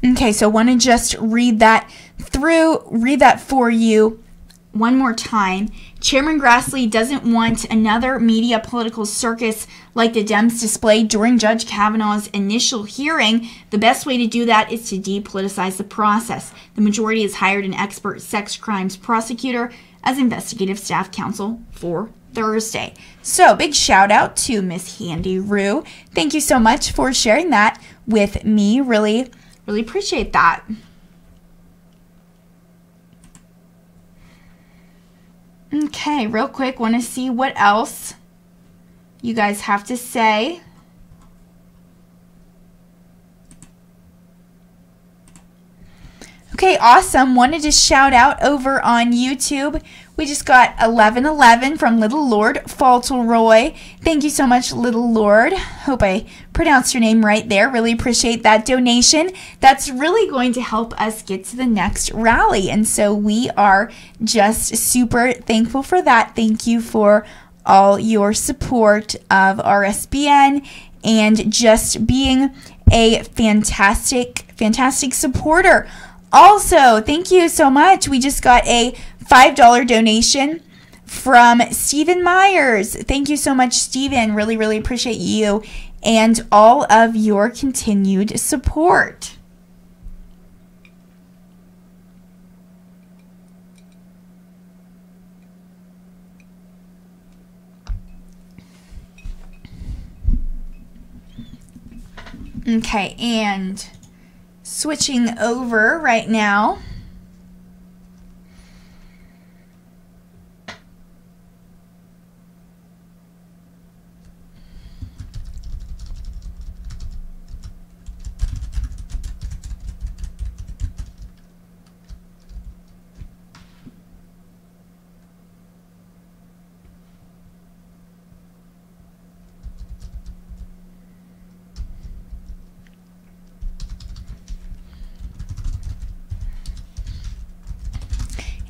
Okay, so I want to just read that for you one more time. Chairman Grassley doesn't want another media political circus like the Dems displayed during Judge Kavanaugh's initial hearing. The best way to do that is to depoliticize the process. The majority has hired an expert sex crimes prosecutor as investigative staff counsel for Thursday. So big shout out to Miss Handy Roo. Thank you so much for sharing that with me. Really appreciate that. Okay, real quick, want to see what else you guys have to say. Okay, awesome. Wanted to shout out over on YouTube. We just got 1111 from Little Lord Fauntleroy. Thank you so much, Little Lord. Hope I pronounced your name right there. Really appreciate that donation. That's really going to help us get to the next rally. And so we are just super thankful for that. Thank you for all your support of RSBN and just being a fantastic supporter. Also, thank you so much. We just got a $5 donation from Stephen Myers. Thank you so much, Stephen. Really, really appreciate you and all of your continued support. Okay, and switching over right now.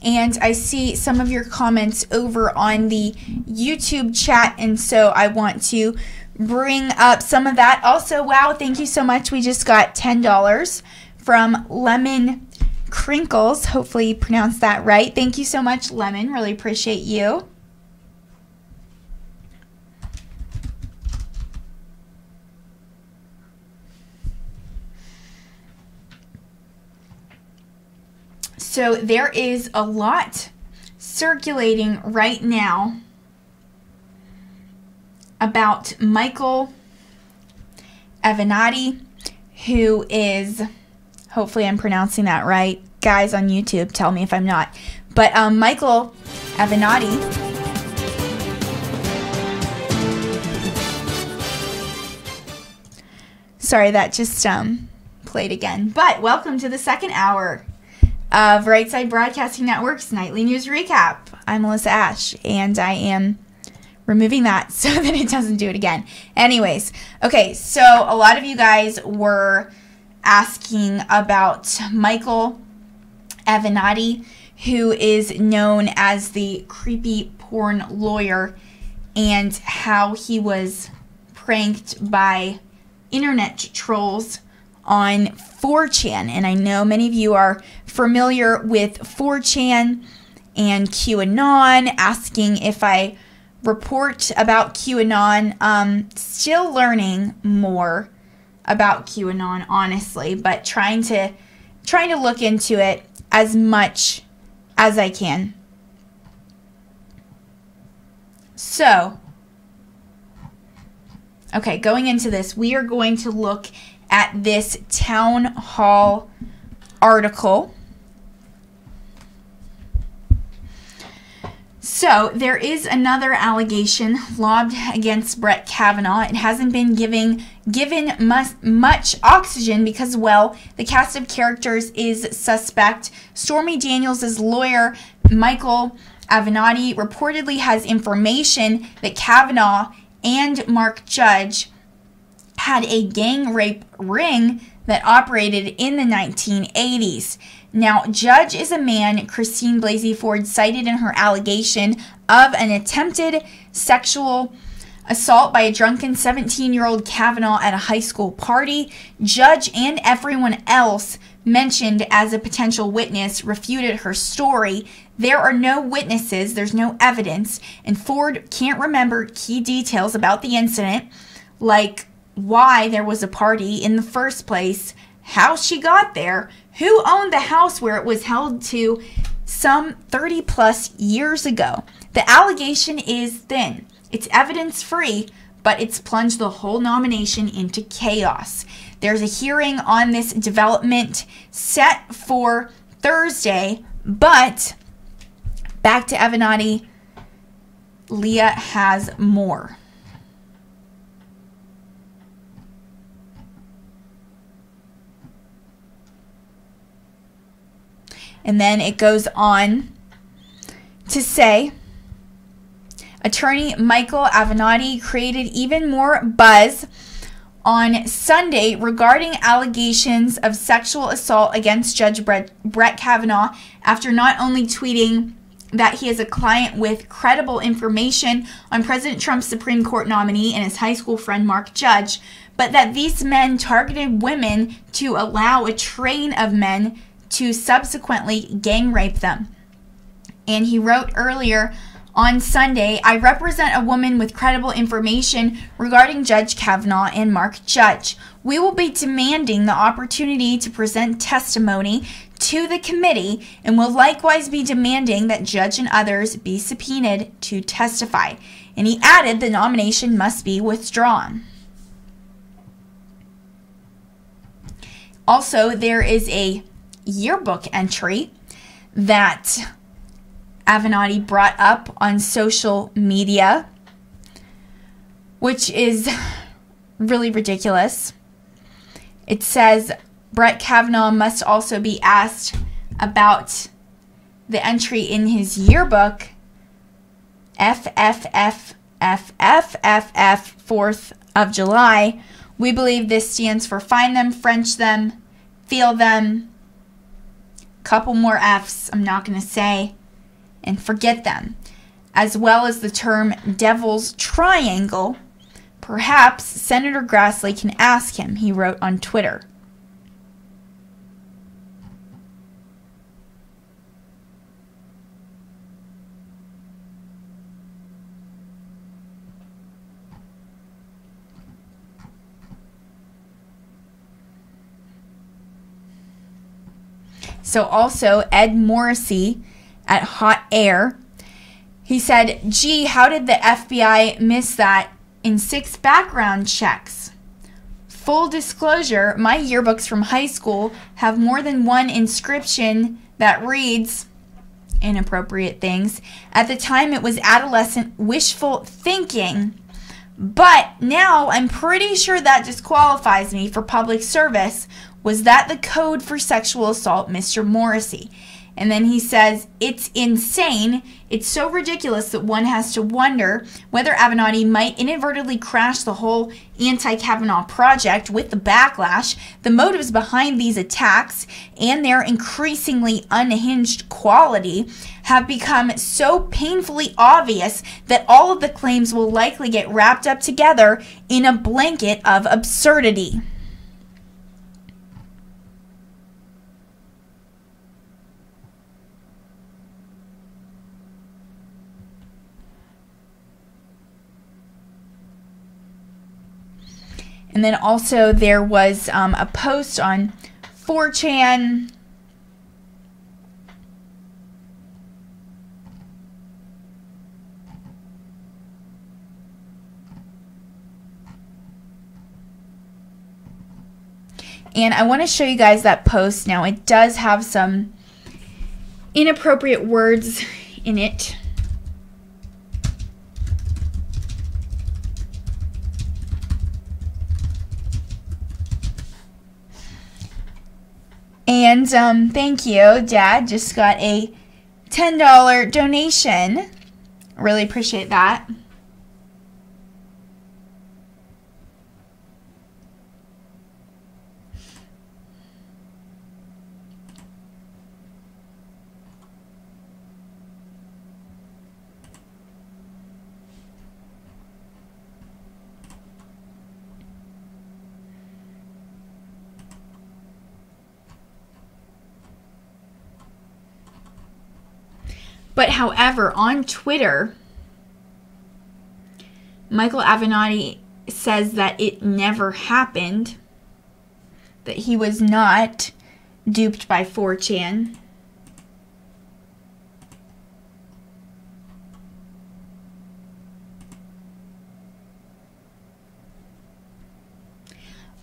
And I see some of your comments over on the YouTube chat, and so I want to bring up some of that. Also, wow, thank you so much. We just got $10 from Lemon Crinkles. Hopefully you pronounced that right. Thank you so much, Lemon. Really appreciate you. So there is a lot circulating right now about Michael Avenatti, who is, hopefully I'm pronouncing that right. Guys on YouTube, tell me if I'm not. But Michael Avenatti sorry, that just played again. But welcome to the second hour of Right Side Broadcasting Network's Nightly News Recap. I'm Alyssa Ashe, and I am removing that so that it doesn't do it again. Anyways, okay, so a lot of you guys were asking about Michael Avenatti, who is known as the creepy porn lawyer, and how he was pranked by internet trolls on 4chan. And I know many of you are familiar with 4chan and QAnon, asking if I report about QAnon. Still learning more about QAnon, honestly, but trying to look into it as much as I can. So, okay, going into this, we are going to look at this town hall article. So there is another allegation lobbed against Brett Kavanaugh. It hasn't been given much oxygen because, well, the cast of characters is suspect. Stormy Daniels' lawyer, Michael Avenatti, reportedly has information that Kavanaugh and Mark Judge had a gang rape ring that operated in the 1980s. Now, Judge is a man Christine Blasey Ford cited in her allegation of an attempted sexual assault by a drunken 17-year-old Kavanaugh at a high school party. Judge and everyone else mentioned as a potential witness refuted her story. There are no witnesses, there's no evidence, and Ford can't remember key details about the incident, like why there was a party in the first place, how she got there, who owned the house where it was held to some 30 plus years ago. The allegation is thin. It's evidence-free, but it's plunged the whole nomination into chaos. There's a hearing on this development set for Thursday, but back to Avenatti, Leah has more. And then it goes on to say, attorney Michael Avenatti created even more buzz on Sunday regarding allegations of sexual assault against Judge Brett Kavanaugh after not only tweeting that he is a client with credible information on President Trump's Supreme Court nominee and his high school friend Mark Judge, but that these men targeted women to allow a train of men to subsequently gang rape them. And he wrote earlier on Sunday, I represent a woman with credible information regarding Judge Kavanaugh and Mark Judge. We will be demanding the opportunity to present testimony to the committee and will likewise be demanding that Judge and others be subpoenaed to testify. And he added the nomination must be withdrawn. Also, there is a yearbook entry that Avenatti brought up on social media, which is really ridiculous. It says Brett Kavanaugh must also be asked about the entry in his yearbook, FFFFFFF, 4th of July. We believe this stands for find them, French them, feel them, couple more F's I'm not going to say, and forget them, as well as the term Devil's Triangle. Perhaps Senator Grassley can ask him, he wrote on Twitter. So also Ed Morrissey at Hot Air, he said, gee, how did the FBI miss that in 6 background checks? Full disclosure, my yearbooks from high school have more than one inscription that reads inappropriate things. At the time, it was adolescent wishful thinking, but now I'm pretty sure that disqualifies me for public service. Was that the code for sexual assault, Mr. Morrissey? And then he says, it's insane. It's so ridiculous that one has to wonder whether Avenatti might inadvertently crash the whole anti-Kavanaugh project with the backlash. The motives behind these attacks and their increasingly unhinged quality have become so painfully obvious that all of the claims will likely get wrapped up together in a blanket of absurdity. And then also there was a post on 4chan. And I want to show you guys that post. Now, it does have some inappropriate words in it. And thank you, Dad. Just got a $10 donation. Really appreciate that. But however, on Twitter, Michael Avenatti says that it never happened, that he was not duped by 4chan.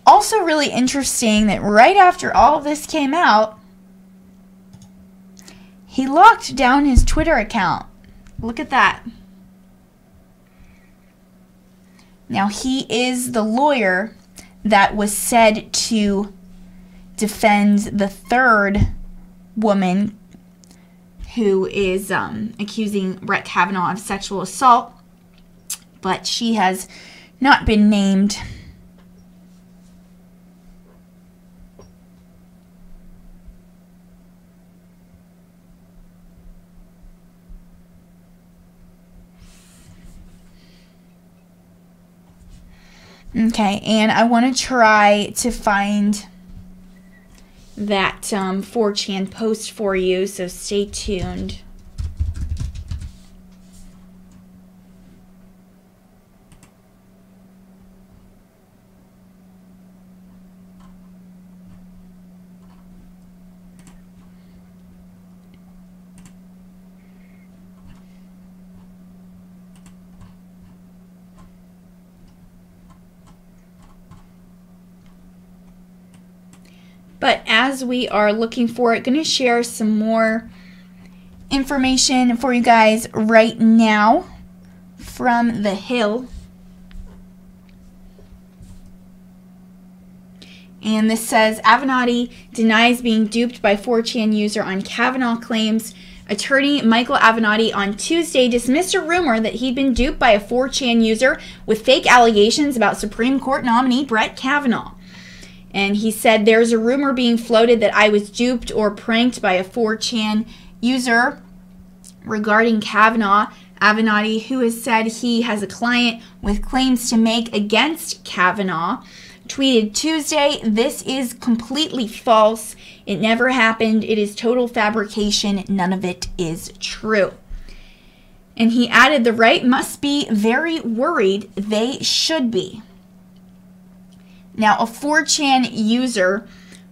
Also really interesting that right after all of this came out, he locked down his Twitter account. Look at that. Now, he is the lawyer that was said to defend the third woman who is accusing Brett Kavanaugh of sexual assault, but she has not been named. Okay, and I want to try to find that 4chan post for you, so stay tuned. But as we are looking for it, going to share some more information for you guys right now from The Hill. And this says, Avenatti denies being duped by 4chan user on Kavanaugh claims. Attorney Michael Avenatti on Tuesday dismissed a rumor that he'd been duped by a 4chan user with fake allegations about Supreme Court nominee Brett Kavanaugh. And he said, there's a rumor being floated that I was duped or pranked by a 4chan user regarding Kavanaugh. Avenatti, who has said he has a client with claims to make against Kavanaugh, tweeted Tuesday, "This is completely false. It never happened. It is total fabrication. None of it is true." And he added, the right must be very worried. They should be. Now, a 4chan user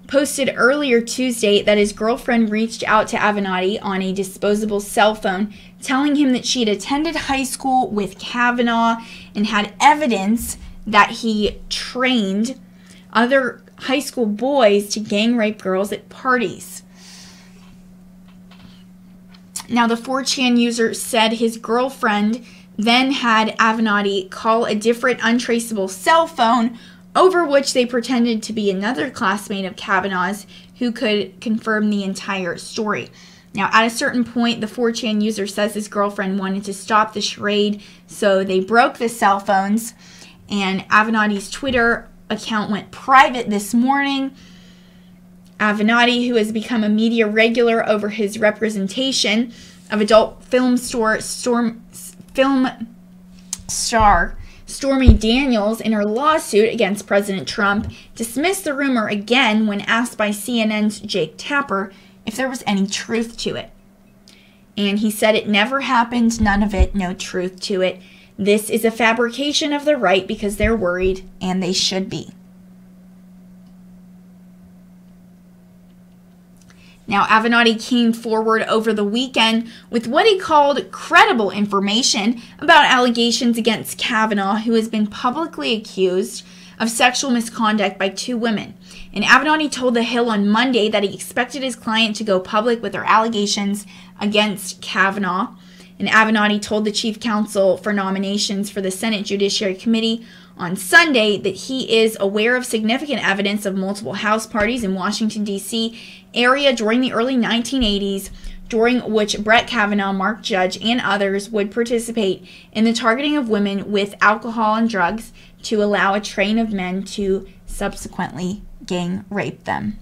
posted earlier Tuesday that his girlfriend reached out to Avenatti on a disposable cell phone, telling him that she had attended high school with Kavanaugh and had evidence that he trained other high school boys to gang rape girls at parties. Now, the 4chan user said his girlfriend then had Avenatti call a different untraceable cell phone, over which they pretended to be another classmate of Kavanaugh's who could confirm the entire story. Now, at a certain point, the 4chan user says his girlfriend wanted to stop the charade, so they broke the cell phones, and Avenatti's Twitter account went private this morning. Avenatti, who has become a media regular over his representation of adult film star Stormy Daniels in her lawsuit against President Trump, dismissed the rumor again when asked by CNN's Jake Tapper if there was any truth to it. And he said it never happened, none of it, no truth to it. This is a fabrication of the right because they're worried, and they should be. Now, Avenatti came forward over the weekend with what he called credible information about allegations against Kavanaugh, who has been publicly accused of sexual misconduct by 2 women. And Avenatti told The Hill on Monday that he expected his client to go public with their allegations against Kavanaugh. And Avenatti told the chief counsel for nominations for the Senate Judiciary Committee on Sunday that he is aware of significant evidence of multiple house parties in Washington, D.C. area during the early 1980s, during which Brett Kavanaugh, Mark Judge, and others would participate in the targeting of women with alcohol and drugs to allow a train of men to subsequently gang rape them.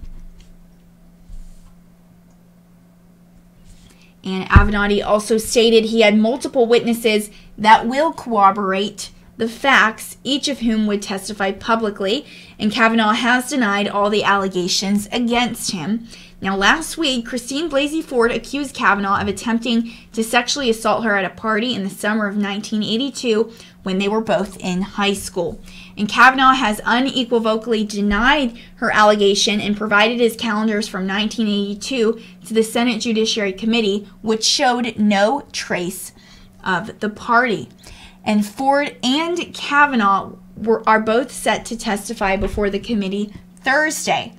And Avenatti also stated he had multiple witnesses that will corroborate the facts, each of whom would testify publicly, and Kavanaugh has denied all the allegations against him. Now, last week, Christine Blasey Ford accused Kavanaugh of attempting to sexually assault her at a party in the summer of 1982 when they were both in high school. And Kavanaugh has unequivocally denied her allegation and provided his calendars from 1982 to the Senate Judiciary Committee, which showed no trace of the party. And Ford and Kavanaugh are both set to testify before the committee Thursday.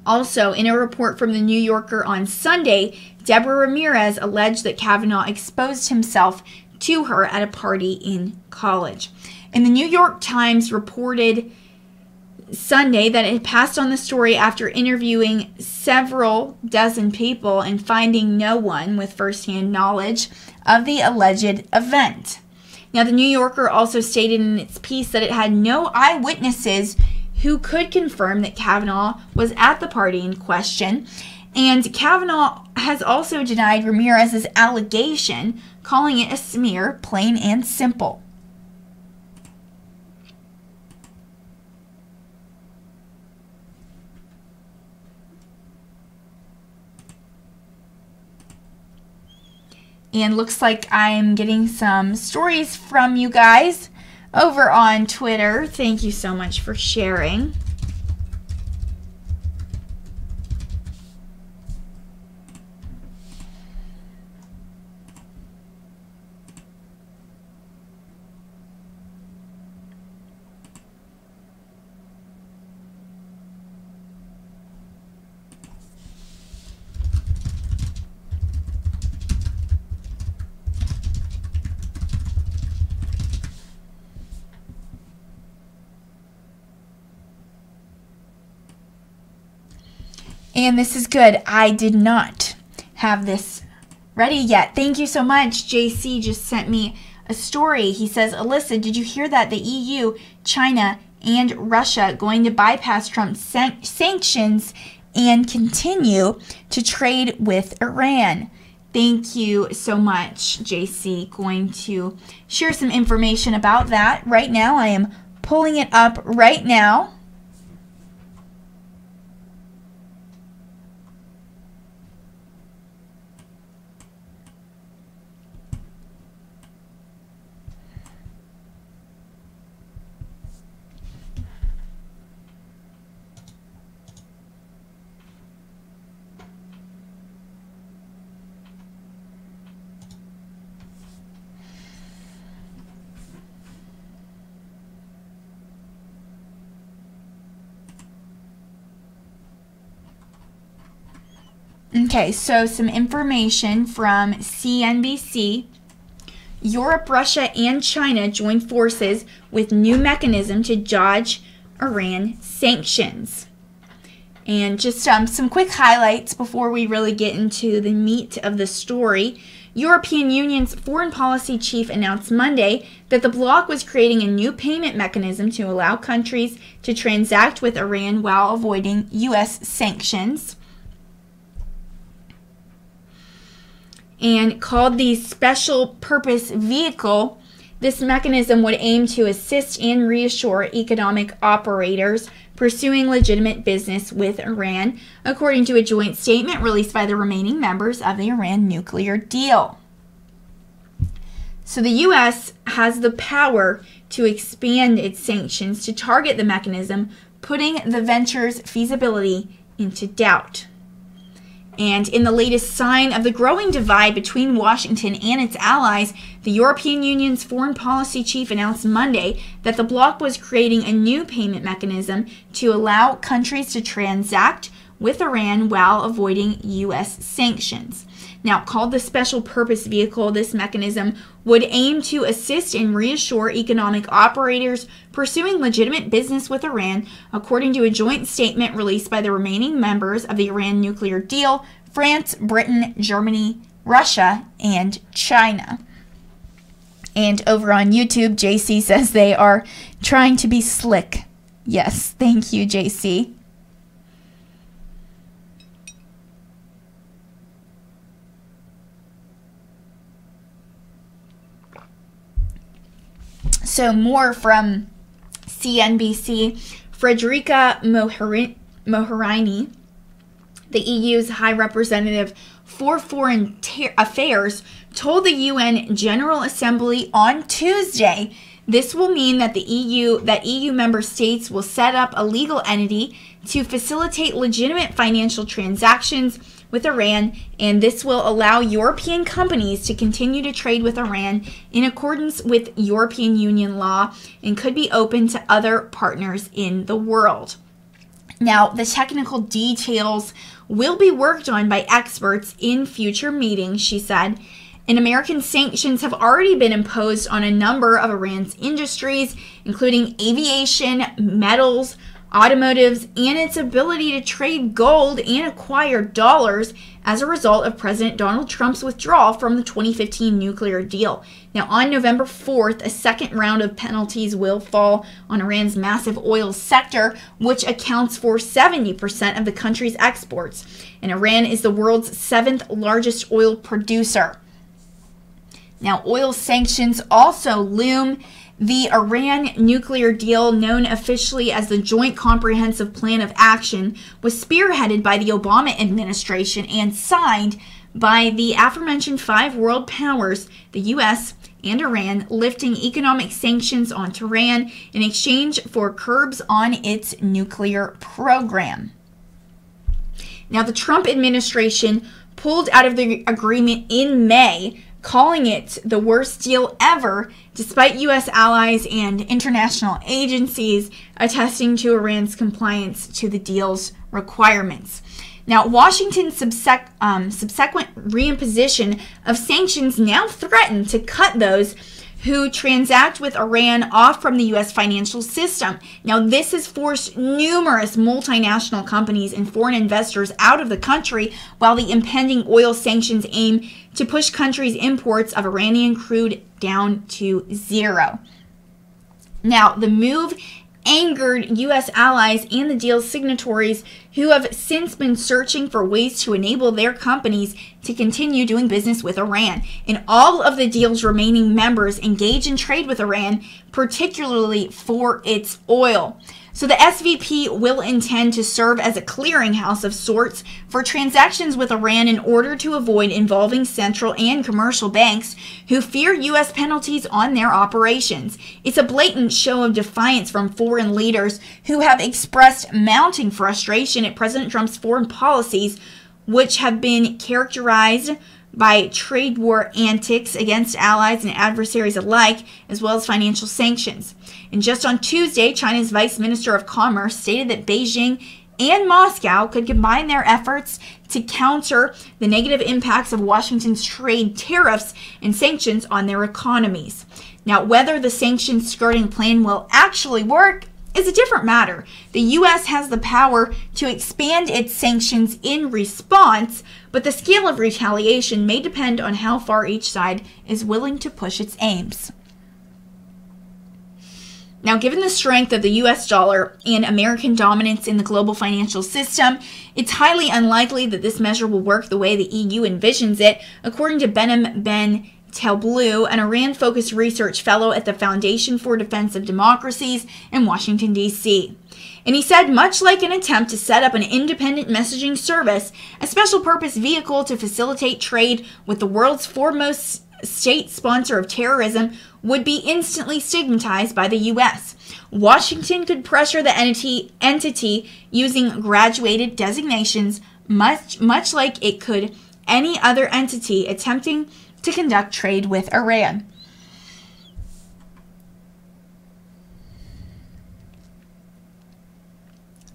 Also, in a report from The New Yorker on Sunday, Deborah Ramirez alleged that Kavanaugh exposed himself to her at a party in college. And the New York Times reported Sunday that it passed on the story after interviewing several dozen people and finding no one with firsthand knowledge of the alleged event. Now, the New Yorker also stated in its piece that it had no eyewitnesses who could confirm that Kavanaugh was at the party in question. And Kavanaugh has also denied Ramirez's allegation, calling it a smear, plain and simple. And looks like I'm getting some stories from you guys over on Twitter. Thank you so much for sharing. And this is good. I did not have this ready yet. Thank you so much. JC just sent me a story. He says, Alyssa, did you hear that the EU, China, and Russia going to bypass Trump's sanctions and continue to trade with Iran? Thank you so much, JC. Going to share some information about that right now. I am pulling it up right now. Okay, so some information from CNBC. Europe, Russia, and China join forces with new mechanism to dodge Iran sanctions. And just some quick highlights before we really get into the meat of the story. European Union's foreign policy chief announced Monday that the bloc was creating a new payment mechanism to allow countries to transact with Iran while avoiding U.S. sanctions. And called the Special Purpose Vehicle, this mechanism would aim to assist and reassure economic operators pursuing legitimate business with Iran, according to a joint statement released by the remaining members of the Iran nuclear deal. So the U.S. has the power to expand its sanctions to target the mechanism, putting the venture's feasibility into doubt. And in the latest sign of the growing divide between Washington and its allies, the European Union's foreign policy chief announced Monday that the bloc was creating a new payment mechanism to allow countries to transact with Iran while avoiding U.S. sanctions. Now, called the Special Purpose Vehicle, this mechanism would aim to assist and reassure economic operators pursuing legitimate business with Iran, according to a joint statement released by the remaining members of the Iran nuclear deal, France, Britain, Germany, Russia, and China. And over on YouTube, JC says they are trying to be slick. Yes, thank you, JC. So more from CNBC. Federica Mogherini, the EU's High Representative for Foreign Affairs, told the UN General Assembly on Tuesday this will mean that EU member states will set up a legal entity to facilitate legitimate financial transactions with Iran, and this will allow European companies to continue to trade with Iran in accordance with European Union law and could be open to other partners in the world. Now, the technical details will be worked on by experts in future meetings, she said. And American sanctions have already been imposed on a number of Iran's industries, including aviation, metals, automotives, and its ability to trade gold and acquire dollars as a result of President Donald Trump's withdrawal from the 2015 nuclear deal. Now, on November 4th, a second round of penalties will fall on Iran's massive oil sector, which accounts for 70% of the country's exports. And Iran is the world's seventh largest oil producer. Now, oil sanctions also loom. The Iran nuclear deal, known officially as the Joint Comprehensive Plan of Action, was spearheaded by the Obama administration and signed by the aforementioned 5 world powers, the U.S., and Iran, lifting economic sanctions on Tehran in exchange for curbs on its nuclear program. Now, the Trump administration pulled out of the agreement in May, calling it the worst deal ever, despite U.S. allies and international agencies attesting to Iran's compliance to the deal's requirements. Now, Washington's subsequent reimposition of sanctions now threaten to cut those who transact with Iran off from the U.S. financial system. Now, this has forced numerous multinational companies and foreign investors out of the country, while the impending oil sanctions aim to push countries' imports of Iranian crude down to zero. Now, the move angered U.S. allies and the deal's signatories, who have since been searching for ways to enable their companies to continue doing business with Iran. And all of the deal's remaining members engage in trade with Iran, particularly for its oil. So the SVP will intend to serve as a clearinghouse of sorts for transactions with Iran in order to avoid involving central and commercial banks who fear U.S. penalties on their operations. It's a blatant show of defiance from foreign leaders who have expressed mounting frustration at President Trump's foreign policies, which have been characterized by trade war antics against allies and adversaries alike, as well as financial sanctions. And just on Tuesday, China's Vice Minister of Commerce stated that Beijing and Moscow could combine their efforts to counter the negative impacts of Washington's trade tariffs and sanctions on their economies. Now, whether the sanctions skirting plan will actually work is a different matter. The U.S. has the power to expand its sanctions in response, but the scale of retaliation may depend on how far each side is willing to push its aims. Now, given the strength of the U.S. dollar and American dominance in the global financial system, it's highly unlikely that this measure will work the way the EU envisions it, according to Behnam Ben Talblou, an Iran-focused research fellow at the Foundation for Defense of Democracies in Washington, D.C. And he said, much like an attempt to set up an independent messaging service, a special purpose vehicle to facilitate trade with the world's foremost state sponsor of terrorism would be instantly stigmatized by the U.S. Washington could pressure the entity using graduated designations, much like it could any other entity attempting to conduct trade with Iran.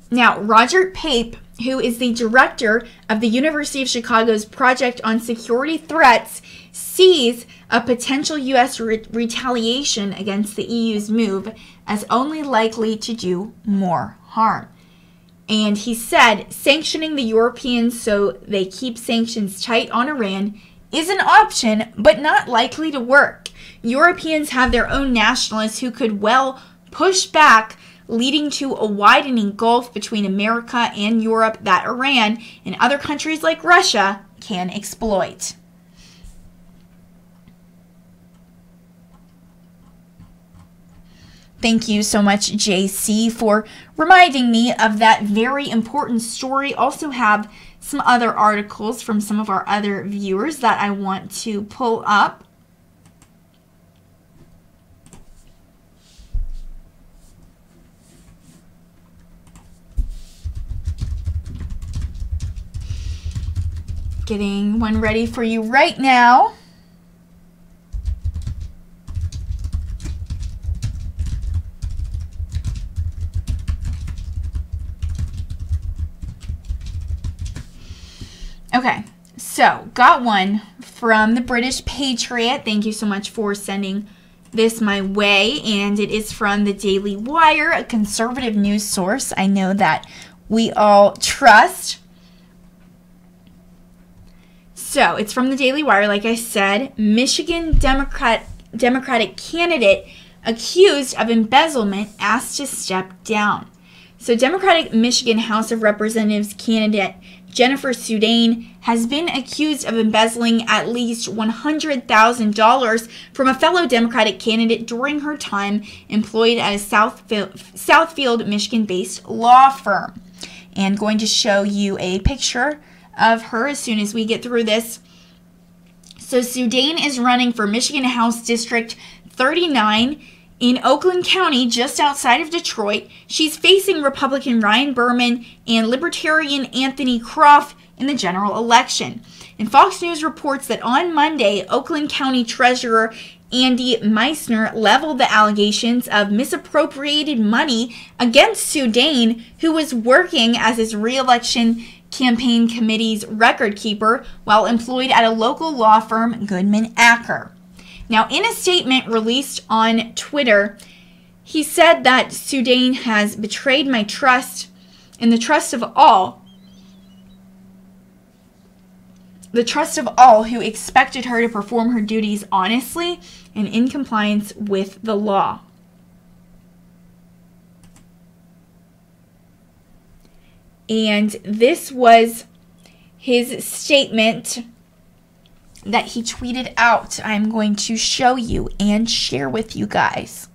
Now, Roger Pape, who is the director of the University of Chicago's Project on Security Threats, sees a potential U.S. retaliation against the EU's move as only likely to do more harm. And he said, sanctioning the Europeans so they keep sanctions tight on Iran is an option, but not likely to work. Europeans have their own nationalists who could well push back, leading to a widening gulf between America and Europe that Iran and other countries like Russia can exploit. Thank you so much, JC, for reminding me of that very important story. Also have some other articles from some of our other viewers that I want to pull up. Getting one ready for you right now. Okay, so got one from the British Patriot. Thank you so much for sending this my way. And it is from the Daily Wire, a conservative news source I know that we all trust. So it's from the Daily Wire, like I said. Michigan Democratic candidate accused of embezzlement asked to step down. So Democratic Michigan House of Representatives candidate Jennifer Soudain has been accused of embezzling at least $100,000 from a fellow Democratic candidate during her time employed at a Southfield, Michigan-based law firm. And going to show you a picture of her as soon as we get through this So Sudane is running for Michigan House District 39 in Oakland County, just outside of Detroit. She's facing Republican Ryan Berman and Libertarian Anthony Croft in the general election. And Fox News reports that on Monday, Oakland County Treasurer Andy Meisner leveled the allegations of misappropriated money against Sudane, who was working as his re-election campaign committee's record keeper while employed at a local law firm, Goodman Acker. Now, in a statement released on Twitter, he said that Sudane has betrayed my trust and the trust of all who expected her to perform her duties honestly and in compliance with the law. And this was his statement that he tweeted out. I'm going to show you and share with you guys.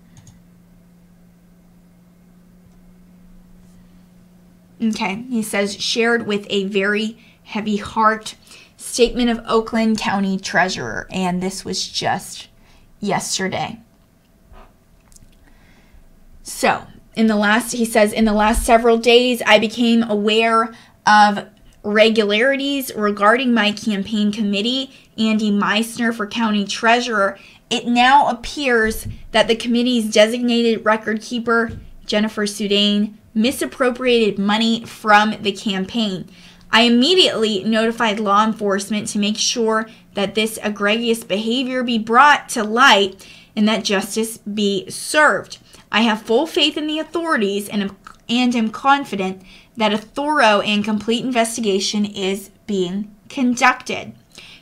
Okay, he says, shared with a very heavy heart, statement of Oakland County Treasurer, and this was just yesterday. So, he says, in the last several days, I became aware of regularities regarding my campaign committee, Andy Meisner for county treasurer. It now appears that the committee's designated record keeper, Jennifer Sudane, misappropriated money from the campaign. I immediately notified law enforcement to make sure that this egregious behavior be brought to light and that justice be served. I have full faith in the authorities and am confident that a thorough and complete investigation is being conducted.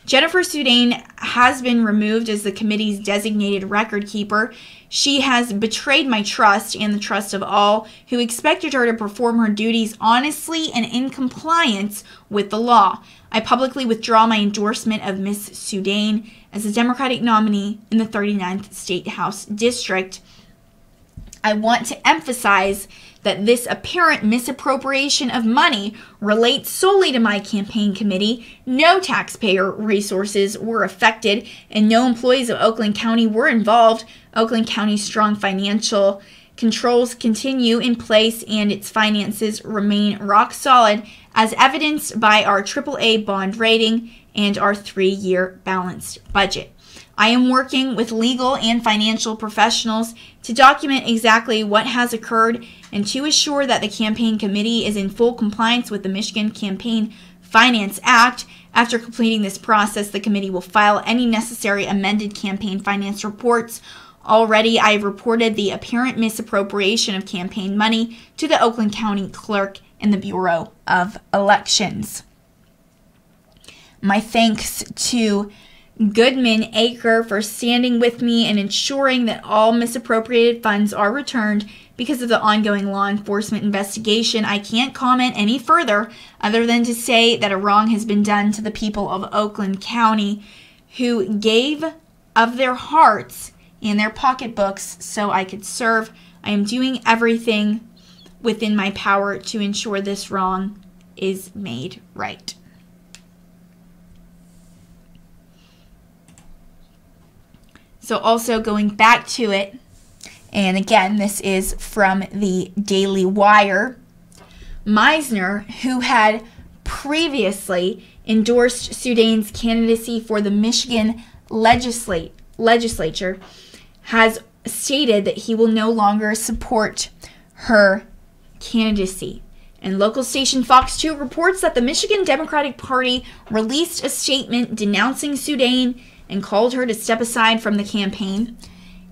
Jennifer Sudane has been removed as the committee's designated record keeper. She has betrayed my trust and the trust of all who expected her to perform her duties honestly and in compliance with the law. I publicly withdraw my endorsement of Ms. Sudane as a Democratic nominee in the 39th State House District. I want to emphasize that this apparent misappropriation of money relates solely to my campaign committee. No taxpayer resources were affected, and no employees of Oakland County were involved. Oakland County's strong financial controls continue in place, and its finances remain rock solid, as evidenced by our AAA bond rating and our 3-year balanced budget. I am working with legal and financial professionals to document exactly what has occurred and to assure that the campaign committee is in full compliance with the Michigan Campaign Finance Act. After completing this process, the committee will file any necessary amended campaign finance reports. Already, I have reported the apparent misappropriation of campaign money to the Oakland County Clerk and the Bureau of Elections. My thanks to Goodman Acker for standing with me and ensuring that all misappropriated funds are returned because of the ongoing law enforcement investigation. I can't comment any further other than to say that a wrong has been done to the people of Oakland County who gave of their hearts and their pocketbooks so I could serve. I am doing everything within my power to ensure this wrong is made right. So also going back to it, and again, this is from the Daily Wire, Meisner, who had previously endorsed Sudane's candidacy for the Michigan legislature, has stated that he will no longer support her candidacy. And local station Fox 2 reports that the Michigan Democratic Party released a statement denouncing Sudane and called her to step aside from the campaign.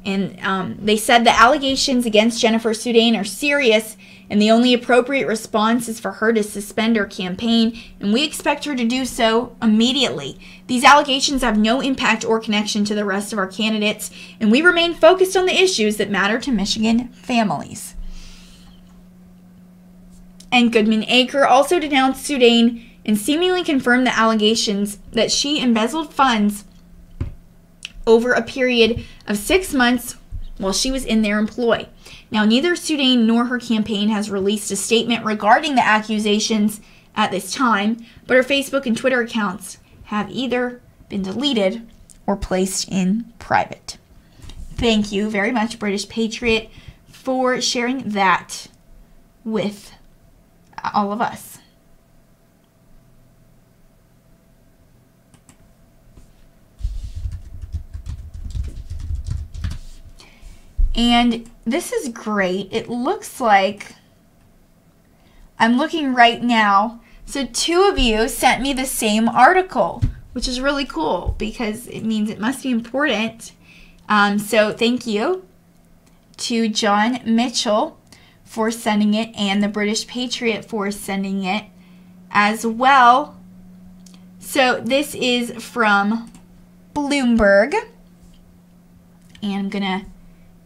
And they said the allegations against Jennifer Sudane are serious, and the only appropriate response is for her to suspend her campaign, and we expect her to do so immediately. These allegations have no impact or connection to the rest of our candidates, and we remain focused on the issues that matter to Michigan families. And Goodman Acker also denounced Sudane and seemingly confirmed the allegations that she embezzled funds over a period of 6 months while she was in their employ. Now, neither Sudane nor her campaign has released a statement regarding the accusations at this time, but her Facebook and Twitter accounts have either been deleted or placed in private. Thank you very much, British Patriot, for sharing that with all of us. And this is great. It looks like, I'm looking right now, so 2 of you sent me the same article, which is really cool because it means it must be important. So thank you to John Mitchell for sending it, and the British Patriot for sending it as well. So this is from Bloomberg, and I'm gonna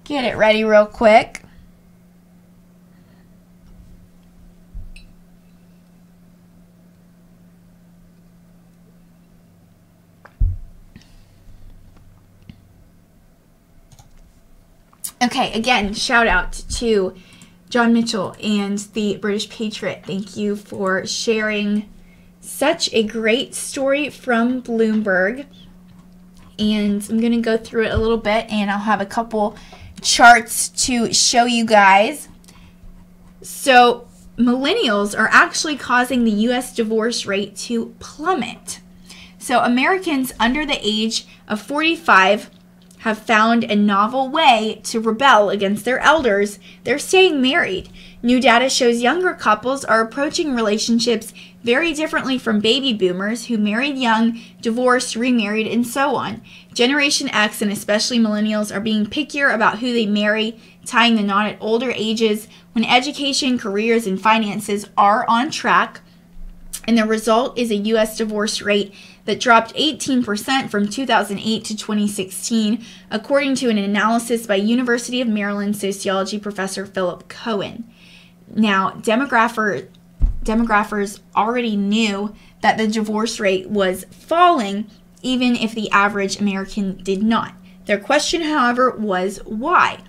get it ready real quick. Okay, again, shout out to John Mitchell and the British Patriot. Thank you for sharing such a great story from Bloomberg. And I'm going to go through it a little bit, and I'll have a couple charts to show you guys. So millennials are actually causing the U.S. divorce rate to plummet. So Americans under the age of 45 have found a novel way to rebel against their elders. They're staying married. New data shows younger couples are approaching relationships very differently from baby boomers who married young, divorced, remarried, and so on. Generation X and especially millennials are being pickier about who they marry, tying the knot at older ages when education, careers, and finances are on track. And the result is a U.S. divorce rate that dropped 18% from 2008 to 2016, according to an analysis by University of Maryland sociology professor Philip Cohen. Now, demographers already knew that the divorce rate was falling, even if the average American did not. Their question, however, was why?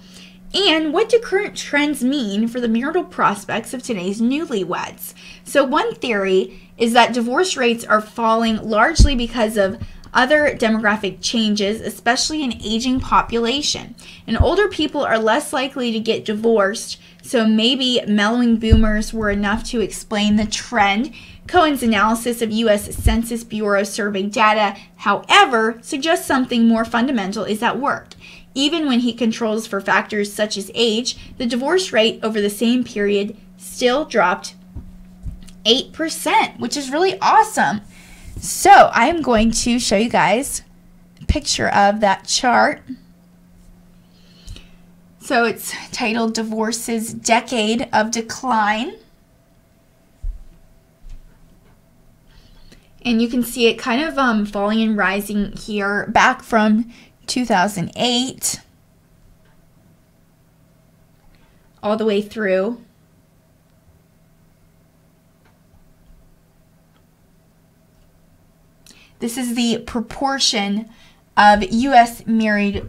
And what do current trends mean for the marital prospects of today's newlyweds? So one theory is that divorce rates are falling largely because of other demographic changes, especially an aging population. And older people are less likely to get divorced, so maybe mellowing boomers were enough to explain the trend. Cohen's analysis of U.S. Census Bureau survey data, however, suggests something more fundamental is at work. Even when he controls for factors such as age, the divorce rate over the same period still dropped 8%, which is really awesome. So I'm going to show you guys a picture of that chart. So it's titled Divorce's Decade of Decline. And you can see it kind of falling and rising here back from 2008 all the way through. This is the proportion of U.S. married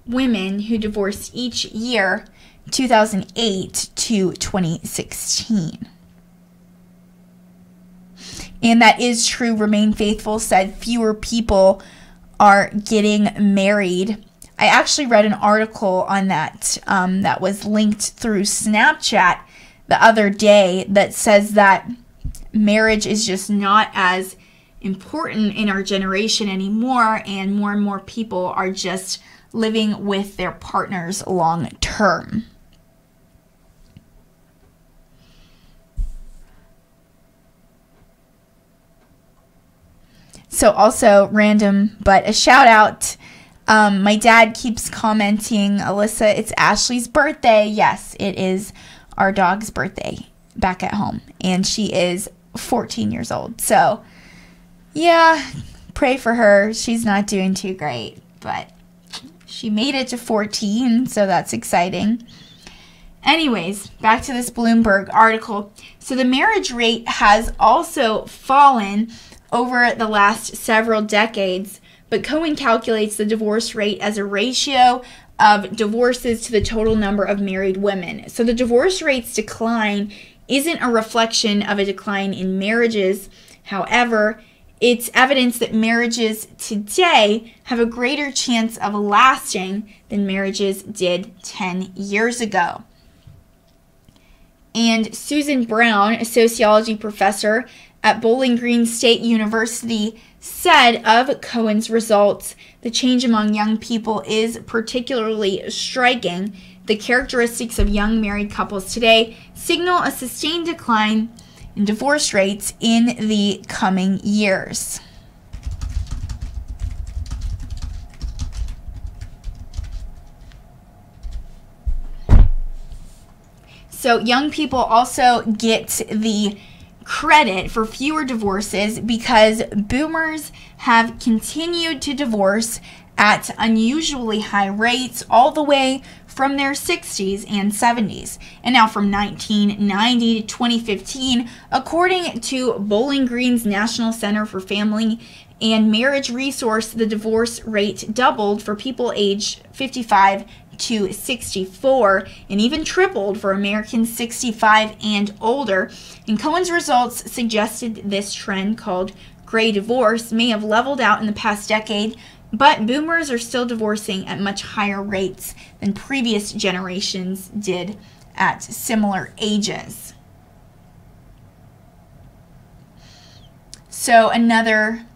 women who divorced each year, 2008 to 2016. And that is true. Remain Faithful said fewer people are getting married. I actually read an article on that that was linked through Snapchat the other day that says that marriage is just not as important in our generation anymore, and more people are just living with their partners long term. So also random, but a shout out. My dad keeps commenting, Alyssa, it's Ashley's birthday. Yes, it is our dog's birthday back at home, and she is 14 years old. So yeah, pray for her. She's not doing too great, but she made it to 14, so that's exciting. Anyways, back to this Bloomberg article. So the marriage rate has also fallen over the last several decades, but Cohen calculates the divorce rate as a ratio of divorces to the total number of married women. So the divorce rate's decline isn't a reflection of a decline in marriages. However, it's evidence that marriages today have a greater chance of lasting than marriages did 10 years ago. And Susan Brown, a sociology professor at Bowling Green State University, said of Cohen's results, the change among young people is particularly striking. The characteristics of young married couples today signal a sustained decline in divorce rates in the coming years. So young people also get the credit for fewer divorces because boomers have continued to divorce at unusually high rates all the way from their 60s and 70s. And now from 1990 to 2015, according to Bowling Green's National Center for Family and Marriage Resource, the divorce rate doubled for people aged 55 to 64 and even tripled for Americans 65 and older. And Cohen's results suggested this trend, called gray divorce, may have leveled out in the past decade, but boomers are still divorcing at much higher rates than previous generations did at similar ages. So another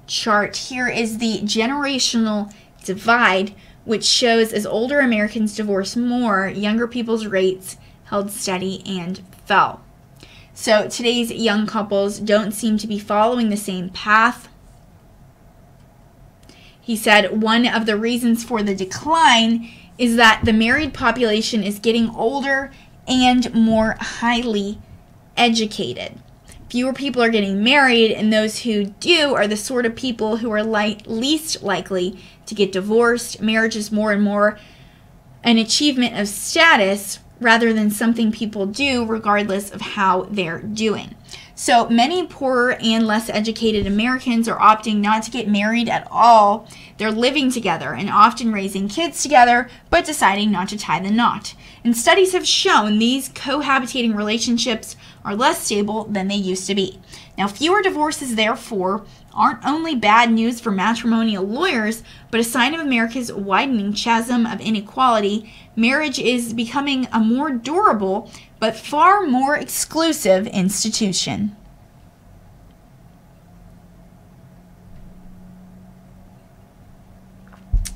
chart here is the generational divide, which shows as older Americans divorce more, younger people's rates held steady and fell. So today's young couples don't seem to be following the same path. He said one of the reasons for the decline is that the married population is getting older and more highly educated. Fewer people are getting married, and those who do are the sort of people who are least likely to get divorced. Marriage is more and more an achievement of status rather than something people do regardless of how they're doing. So many poorer and less educated Americans are opting not to get married at all. They're living together and often raising kids together, but deciding not to tie the knot. And studies have shown these cohabitating relationships are less stable than they used to be. Now, fewer divorces, therefore, aren't only bad news for matrimonial lawyers, but a sign of America's widening chasm of inequality. Marriage is becoming a more durable but far more exclusive institution.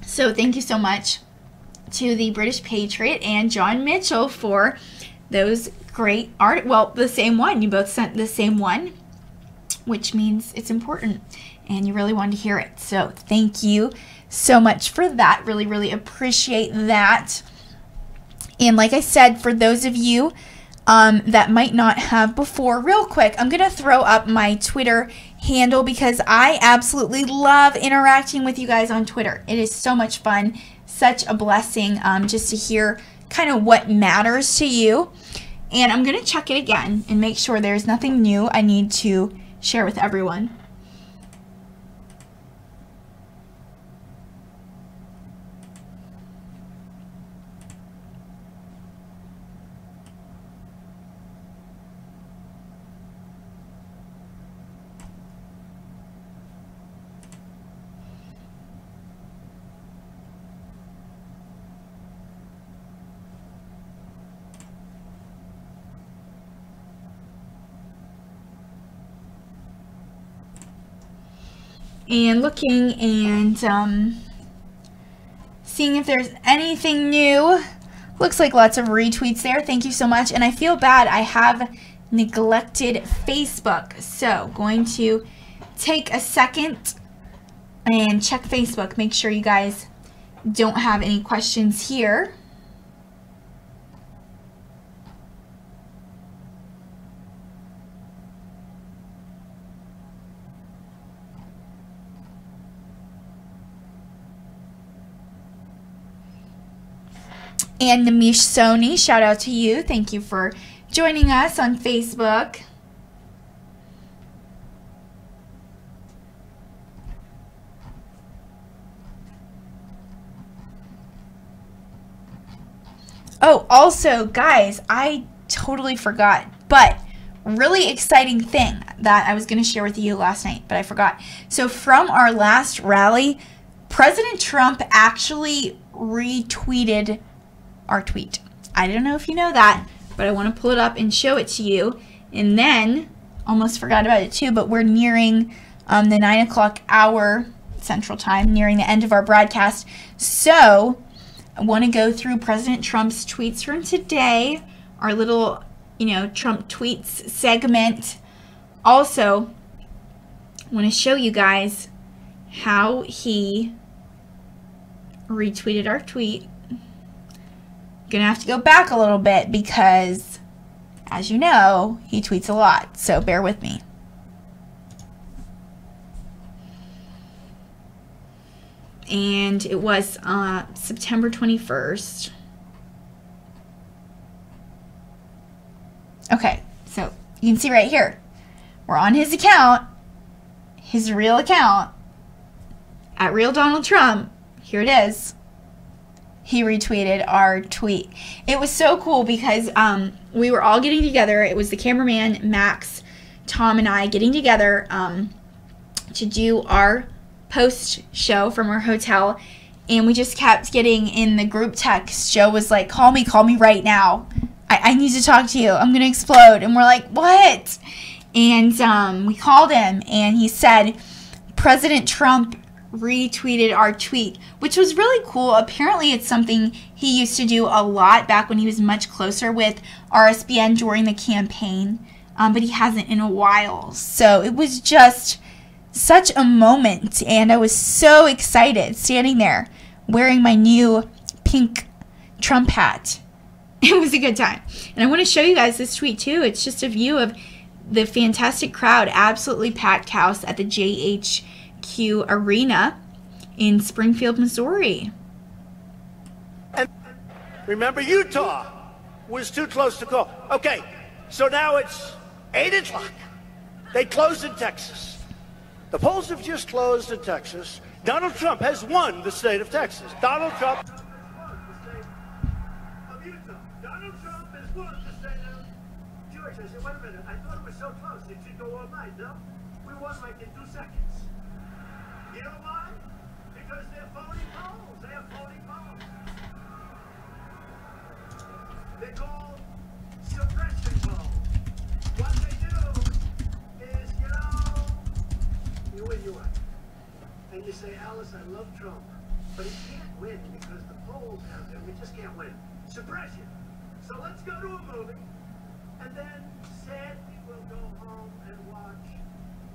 So thank you so much to the British Patriot and John Mitchell for those great art. Well, the same one. You both sent the same one, which means it's important and you really wanted to hear it. So thank you so much for that. Really, really appreciate that. And like I said, for those of you that might not have before, real quick, I'm going to throw up my Twitter handle because I absolutely love interacting with you guys on Twitter. It is so much fun, such a blessing just to hear kind of what matters to you. And I'm going to check it again and make sure there's nothing new I need to share with everyone. And looking and seeing if there's anything new. Looks like lots of retweets there. Thank you so much. And I feel bad. I have neglected Facebook. So going to take a second and check Facebook. Make sure you guys don't have any questions here. And Namish Soni, shout out to you. Thank you for joining us on Facebook. Oh, also, guys, I totally forgot, but really exciting thing. that I was going to share with you last night, but I forgot. So from our last rally, President Trump actually retweeted our tweet. I don't know if you know that, but I want to pull it up and show it to you. And then, almost forgot about it too, but we're nearing the 9 o'clock hour Central Time, nearing the end of our broadcast. So I want to go through President Trump's tweets from today, our little, Trump tweets segment. Also, I want to show you guys how he retweeted our tweet. Gonna have to go back a little bit because, as you know, he tweets a lot, so bear with me. And it was September 21st. Okay, so you can see right here, we're on his account, his real account, at Real Donald Trump. Here it is. He retweeted our tweet. It was so cool because we were all getting together. It was the cameraman, Max, Tom, and I getting together to do our post show from our hotel. And we just kept getting in the group text. Joe was like, call me right now. I need to talk to you. I'm going to explode. And we're like, what? And we called him and he said, President Trump retweeted our tweet, which was really cool. Apparently it's something he used to do a lot back when he was much closer with RSBN during the campaign, but he hasn't in a while. So it was just such a moment, and I was so excited standing there wearing my new pink Trump hat. It was a good time. And I want to show you guys this tweet too. It's just a view of the fantastic crowd, absolutely packed house at the JHQ Arena in Springfield, Missouri. And remember, Utah was too close to call. Okay, so now it's 8 o'clock. They closed in Texas. The polls have just closed in Texas. Donald Trump has won the state of Texas. Donald Trump has won the state of Utah. Donald Trump has won the state of Georgia. I said, wait a minute, I thought it was so close. It should go all night. No, we won like in 2 seconds. You know why? Because they're phony polls. They have phony polls. They're called suppression polls. What they do is, you win your way. And you say, Alice, I love Trump, but he can't win because the polls have him. We just can't win. Suppression. So let's go to a movie, and then sadly we'll go home and watch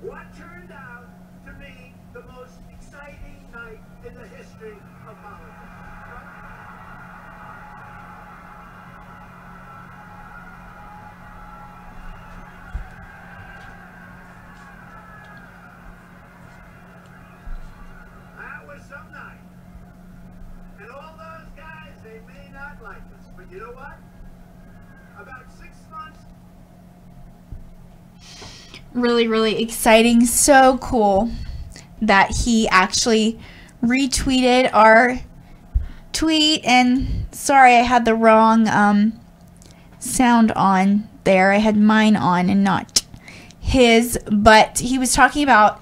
what turned out to be the most exciting night in the history of politics. That was some night. And all those guys, they may not like us, but you know what? About 6 months. Really, really exciting. So cool that he actually retweeted our tweet. And sorry, I had the wrong sound on there. I had mine on and not his. But he was talking about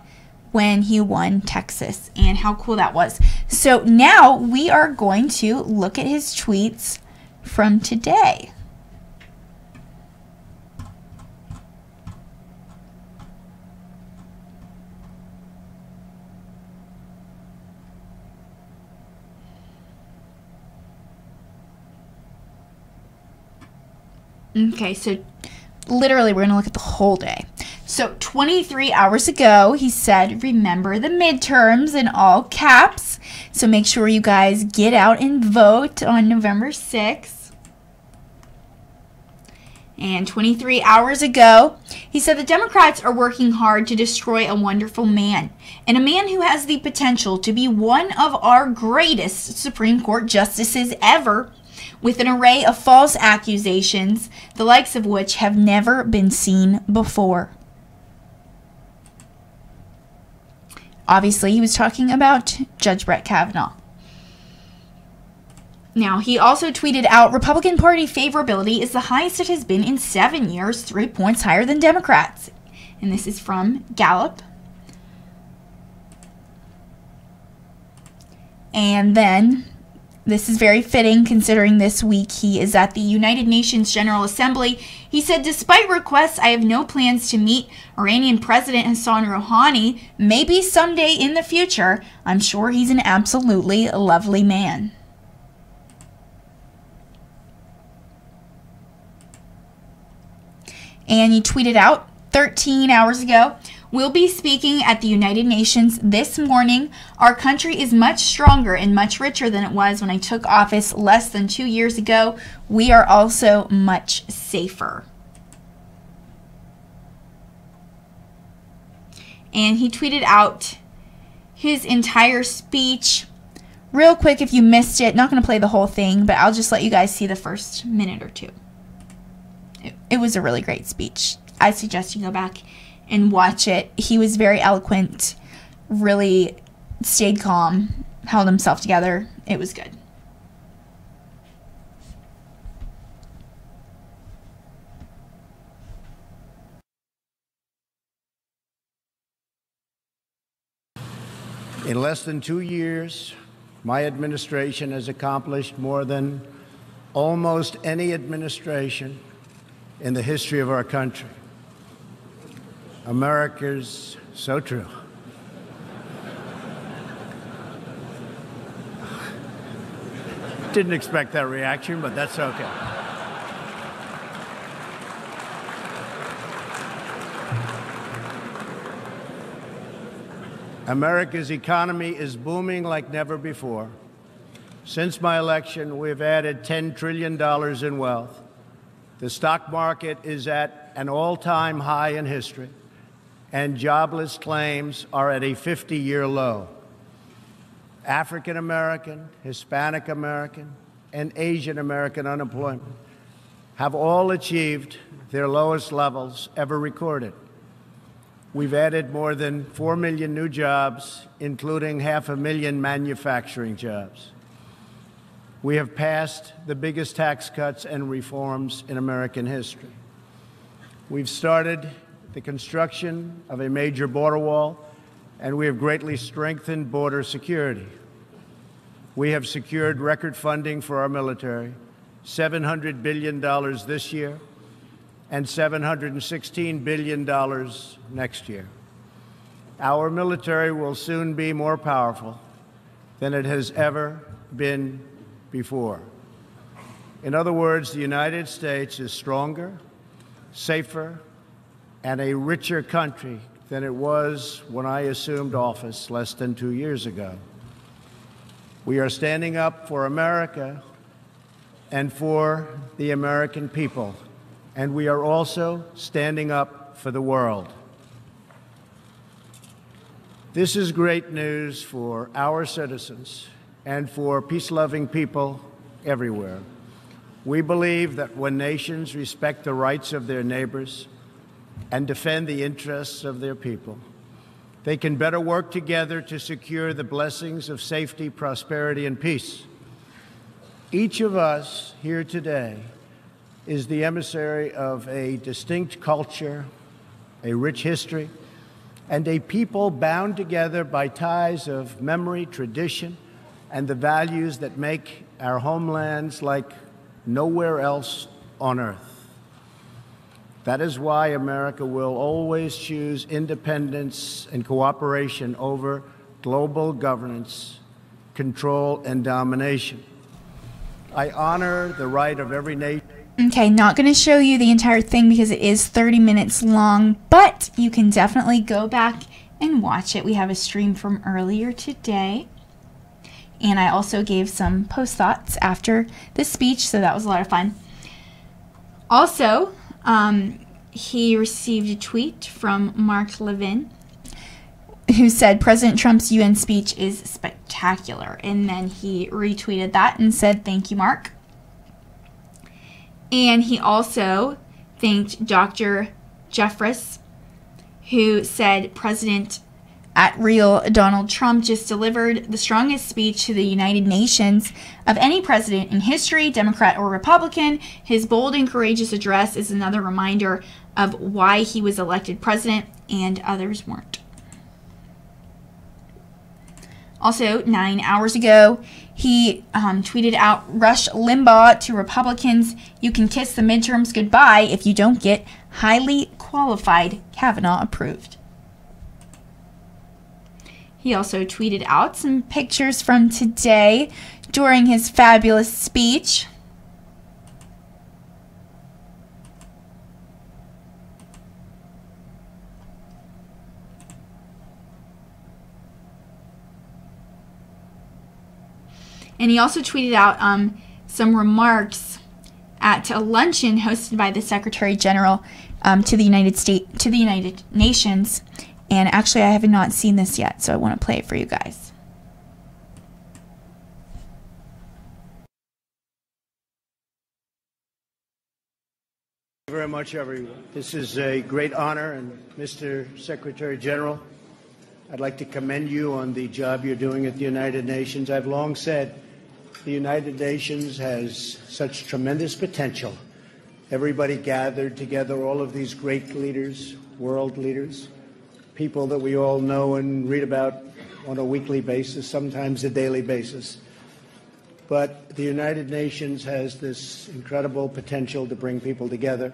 when he won Texas and how cool that was. So now we are going to look at his tweets from today. Okay, so literally we're going to look at the whole day. So 23 hours ago, he said, remember the midterms in all caps. So make sure you guys get out and vote on November 6th. And 23 hours ago, he said the Democrats are working hard to destroy a wonderful man, and a man who has the potential to be one of our greatest Supreme Court justices ever, with an array of false accusations, the likes of which have never been seen before. Obviously, he was talking about Judge Brett Kavanaugh. Now, he also tweeted out, Republican Party favorability is the highest it has been in 7 years, 3 points higher than Democrats. And this is from Gallup. And then, this is very fitting considering this week he is at the United Nations General Assembly. He said, despite requests, I have no plans to meet Iranian President Hassan Rouhani. Maybe someday in the future. I'm sure he's an absolutely lovely man. And he tweeted out 13 hours ago, we'll be speaking at the United Nations this morning. Our country is much stronger and much richer than it was when I took office less than 2 years ago. We are also much safer. And he tweeted out his entire speech. Real quick, if you missed it, not going to play the whole thing, but I'll just let you guys see the first minute or two. It was a really great speech. I suggest you go back and watch it. He was very eloquent, really stayed calm, held himself together. It was good. In less than 2 years, my administration has accomplished more than almost any administration in the history of our country. America's so true. Didn't expect that reaction, but that's okay. America's economy is booming like never before. Since my election, we've added $10 trillion in wealth. The stock market is at an all-time high in history, and jobless claims are at a 50-year low. African American, Hispanic American, and Asian American unemployment have all achieved their lowest levels ever recorded. We've added more than 4 million new jobs, including 500,000 manufacturing jobs. We have passed the biggest tax cuts and reforms in American history. We've started the construction of a major border wall, and we have greatly strengthened border security. We have secured record funding for our military, $700 billion this year, and $716 billion next year. Our military will soon be more powerful than it has ever been before. In other words, the United States is stronger, safer, and a richer country than it was when I assumed office less than 2 years ago. We are standing up for America and for the American people, and we are also standing up for the world. This is great news for our citizens and for peace-loving people everywhere. We believe that when nations respect the rights of their neighbors and defend the interests of their people, they can better work together to secure the blessings of safety, prosperity, and peace. Each of us here today is the emissary of a distinct culture, a rich history, and a people bound together by ties of memory, tradition, and the values that make our homelands like nowhere else on earth. That is why America will always choose independence and cooperation over global governance, control, and domination. I honor the right of every nation. Okay, not going to show you the entire thing because it is 30 minutes long, but you can definitely go back and watch it. We have a stream from earlier today. And I also gave some post thoughts after the speech, so that was a lot of fun. Also, he received a tweet from Mark Levin, who said President Trump's UN speech is spectacular. And then he retweeted that and said, thank you, Mark. And he also thanked Dr. Jeffress, who said President At Real Donald Trump just delivered the strongest speech to the United Nations of any president in history, Democrat or Republican. His bold and courageous address is another reminder of why he was elected president and others weren't. Also, 9 hours ago, he tweeted out, Rush Limbaugh to Republicans, you can kiss the midterms goodbye if you don't get highly qualified Kavanaugh approved. He also tweeted out some pictures from today during his fabulous speech. And he also tweeted out some remarks at a luncheon hosted by the Secretary General to the United Nations. And actually, I have not seen this yet, so I want to play it for you guys. Thank you very much, everyone. This is a great honor, and Mr. Secretary General, I'd like to commend you on the job you're doing at the United Nations. I've long said the United Nations has such tremendous potential. Everybody gathered together, all of these great leaders, world leaders, people that we all know and read about on a weekly basis, sometimes a daily basis. But the United Nations has this incredible potential to bring people together.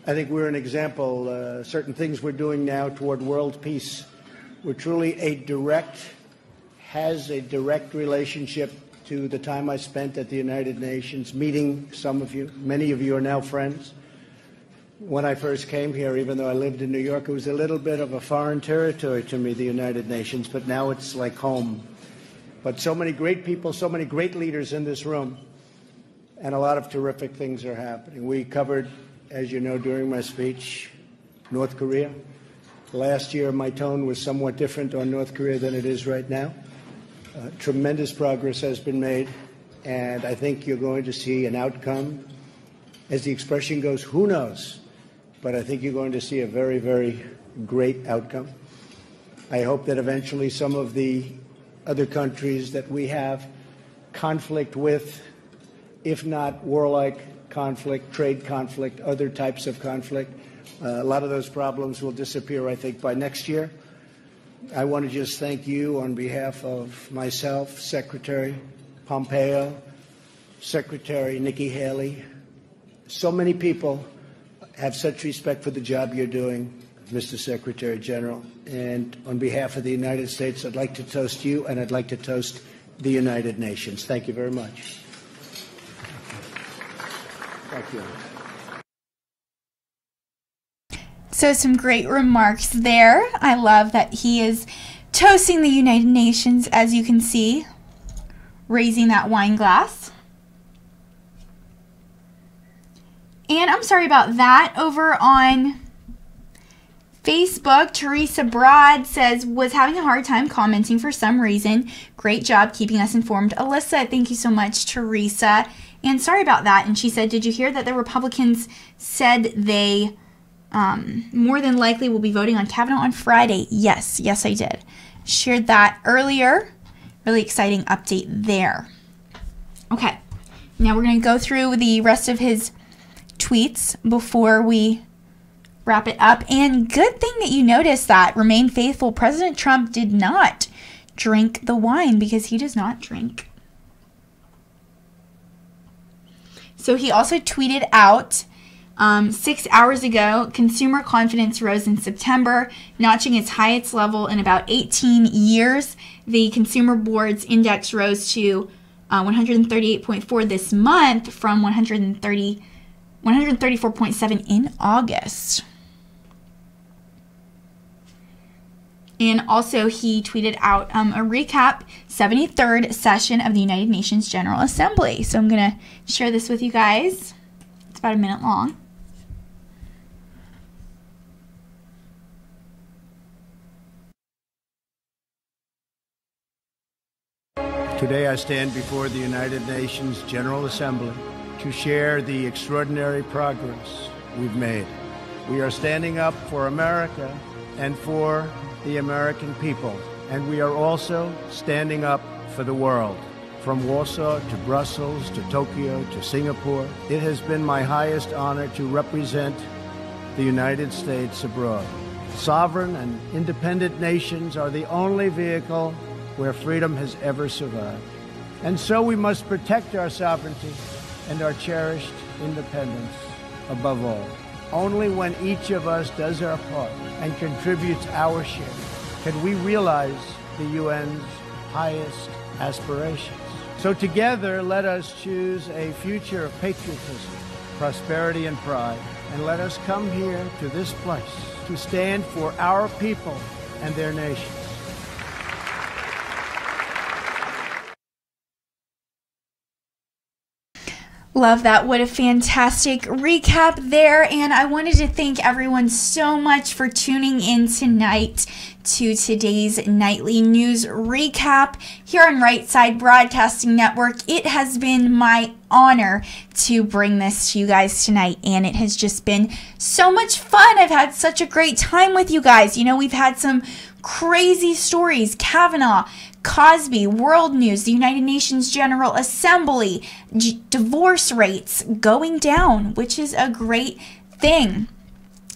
I think we're an example, certain things we're doing now toward world peace. We're truly has a direct relationship to the time I spent at the United Nations, meeting some of you. Many of you are now friends. When I first came here, even though I lived in New York, it was a little bit of a foreign territory to me, the United Nations, but now it's like home. But so many great people, so many great leaders in this room, and a lot of terrific things are happening. We covered, as you know, during my speech, North Korea. Last year, my tone was somewhat different on North Korea than it is right now. Tremendous progress has been made, and I think you're going to see an outcome. As the expression goes, who knows? But I think you're going to see a very, very great outcome. I hope that eventually some of the other countries that we have conflict with, if not warlike conflict, trade conflict, other types of conflict, a lot of those problems will disappear, I think, by next year. I want to just thank you on behalf of myself, Secretary Pompeo, Secretary Nikki Haley. So many people have such respect for the job you're doing, Mr. Secretary General. And on behalf of the United States, I'd like to toast you, and I'd like to toast the United Nations. Thank you very much. Thank you. So some great remarks there. I love that he is toasting the United Nations, as you can see, raising that wine glass. And I'm sorry about that. Over on Facebook, Teresa Broad says, was having a hard time commenting for some reason. Great job keeping us informed. Alyssa, thank you so much, Teresa. And sorry about that. And she said, did you hear that the Republicans said they more than likely will be voting on Kavanaugh on Friday? Yes, I did. Shared that earlier. Really exciting update there. Okay, now we're going to go through the rest of his tweets before we wrap it up. And good thing that you noticed that, remain faithful. President Trump did not drink the wine because he does not drink. So he also tweeted out 6 hours ago, consumer confidence rose in September, notching its highest level in about 18 years. The Consumer Board's index rose to 138.4 this month from 134.7 in August. And also he tweeted out a recap, 73rd session of the United Nations General Assembly. So I'm going to share this with you guys. It's about a minute long. Today I stand before the United Nations General Assembly to share the extraordinary progress we've made. We are standing up for America and for the American people, and we are also standing up for the world. From Warsaw to Brussels to Tokyo to Singapore, it has been my highest honor to represent the United States abroad. Sovereign and independent nations are the only vehicle where freedom has ever survived. And so we must protect our sovereignty and our cherished independence above all. Only when each of us does our part and contributes our share can we realize the UN's highest aspirations. So together, let us choose a future of patriotism, prosperity, and pride, and let us come here to this place to stand for our people and their nations. Love that. What a fantastic recap there. And I wanted to thank everyone so much for tuning in tonight to today's nightly news recap here on Right Side Broadcasting Network. It has been my honor to bring this to you guys tonight, and it has just been so much fun. I've had such a great time with you guys. You know, we've had some crazy stories. Kavanaugh, Cosby, world news, the United Nations General Assembly, divorce rates going down, which is a great thing.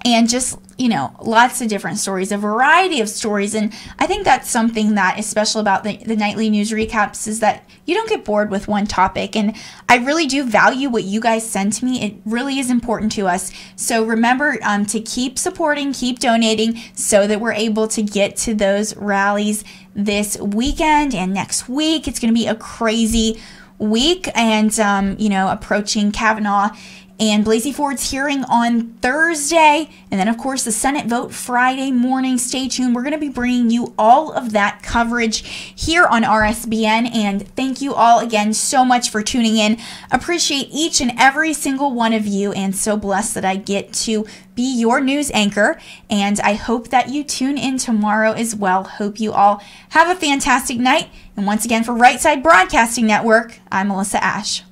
And just, you know, lots of different stories, a variety of stories. And I think that's something that is special about the nightly news recaps is that you don't get bored with one topic. And I really do value what you guys send to me. It really is important to us. So remember to keep supporting, keep donating so that we're able to get to those rallies this weekend and next week. It's going to be a crazy week and, you know, approaching Kavanaugh and Blasey Ford's hearing on Thursday. And then, of course, the Senate vote Friday morning. Stay tuned. We're going to be bringing you all of that coverage here on RSBN. And thank you all again so much for tuning in. Appreciate each and every single one of you. And so blessed that I get to be your news anchor. And I hope that you tune in tomorrow as well. Hope you all have a fantastic night. And once again, for Right Side Broadcasting Network, I'm Alyssa Ashe.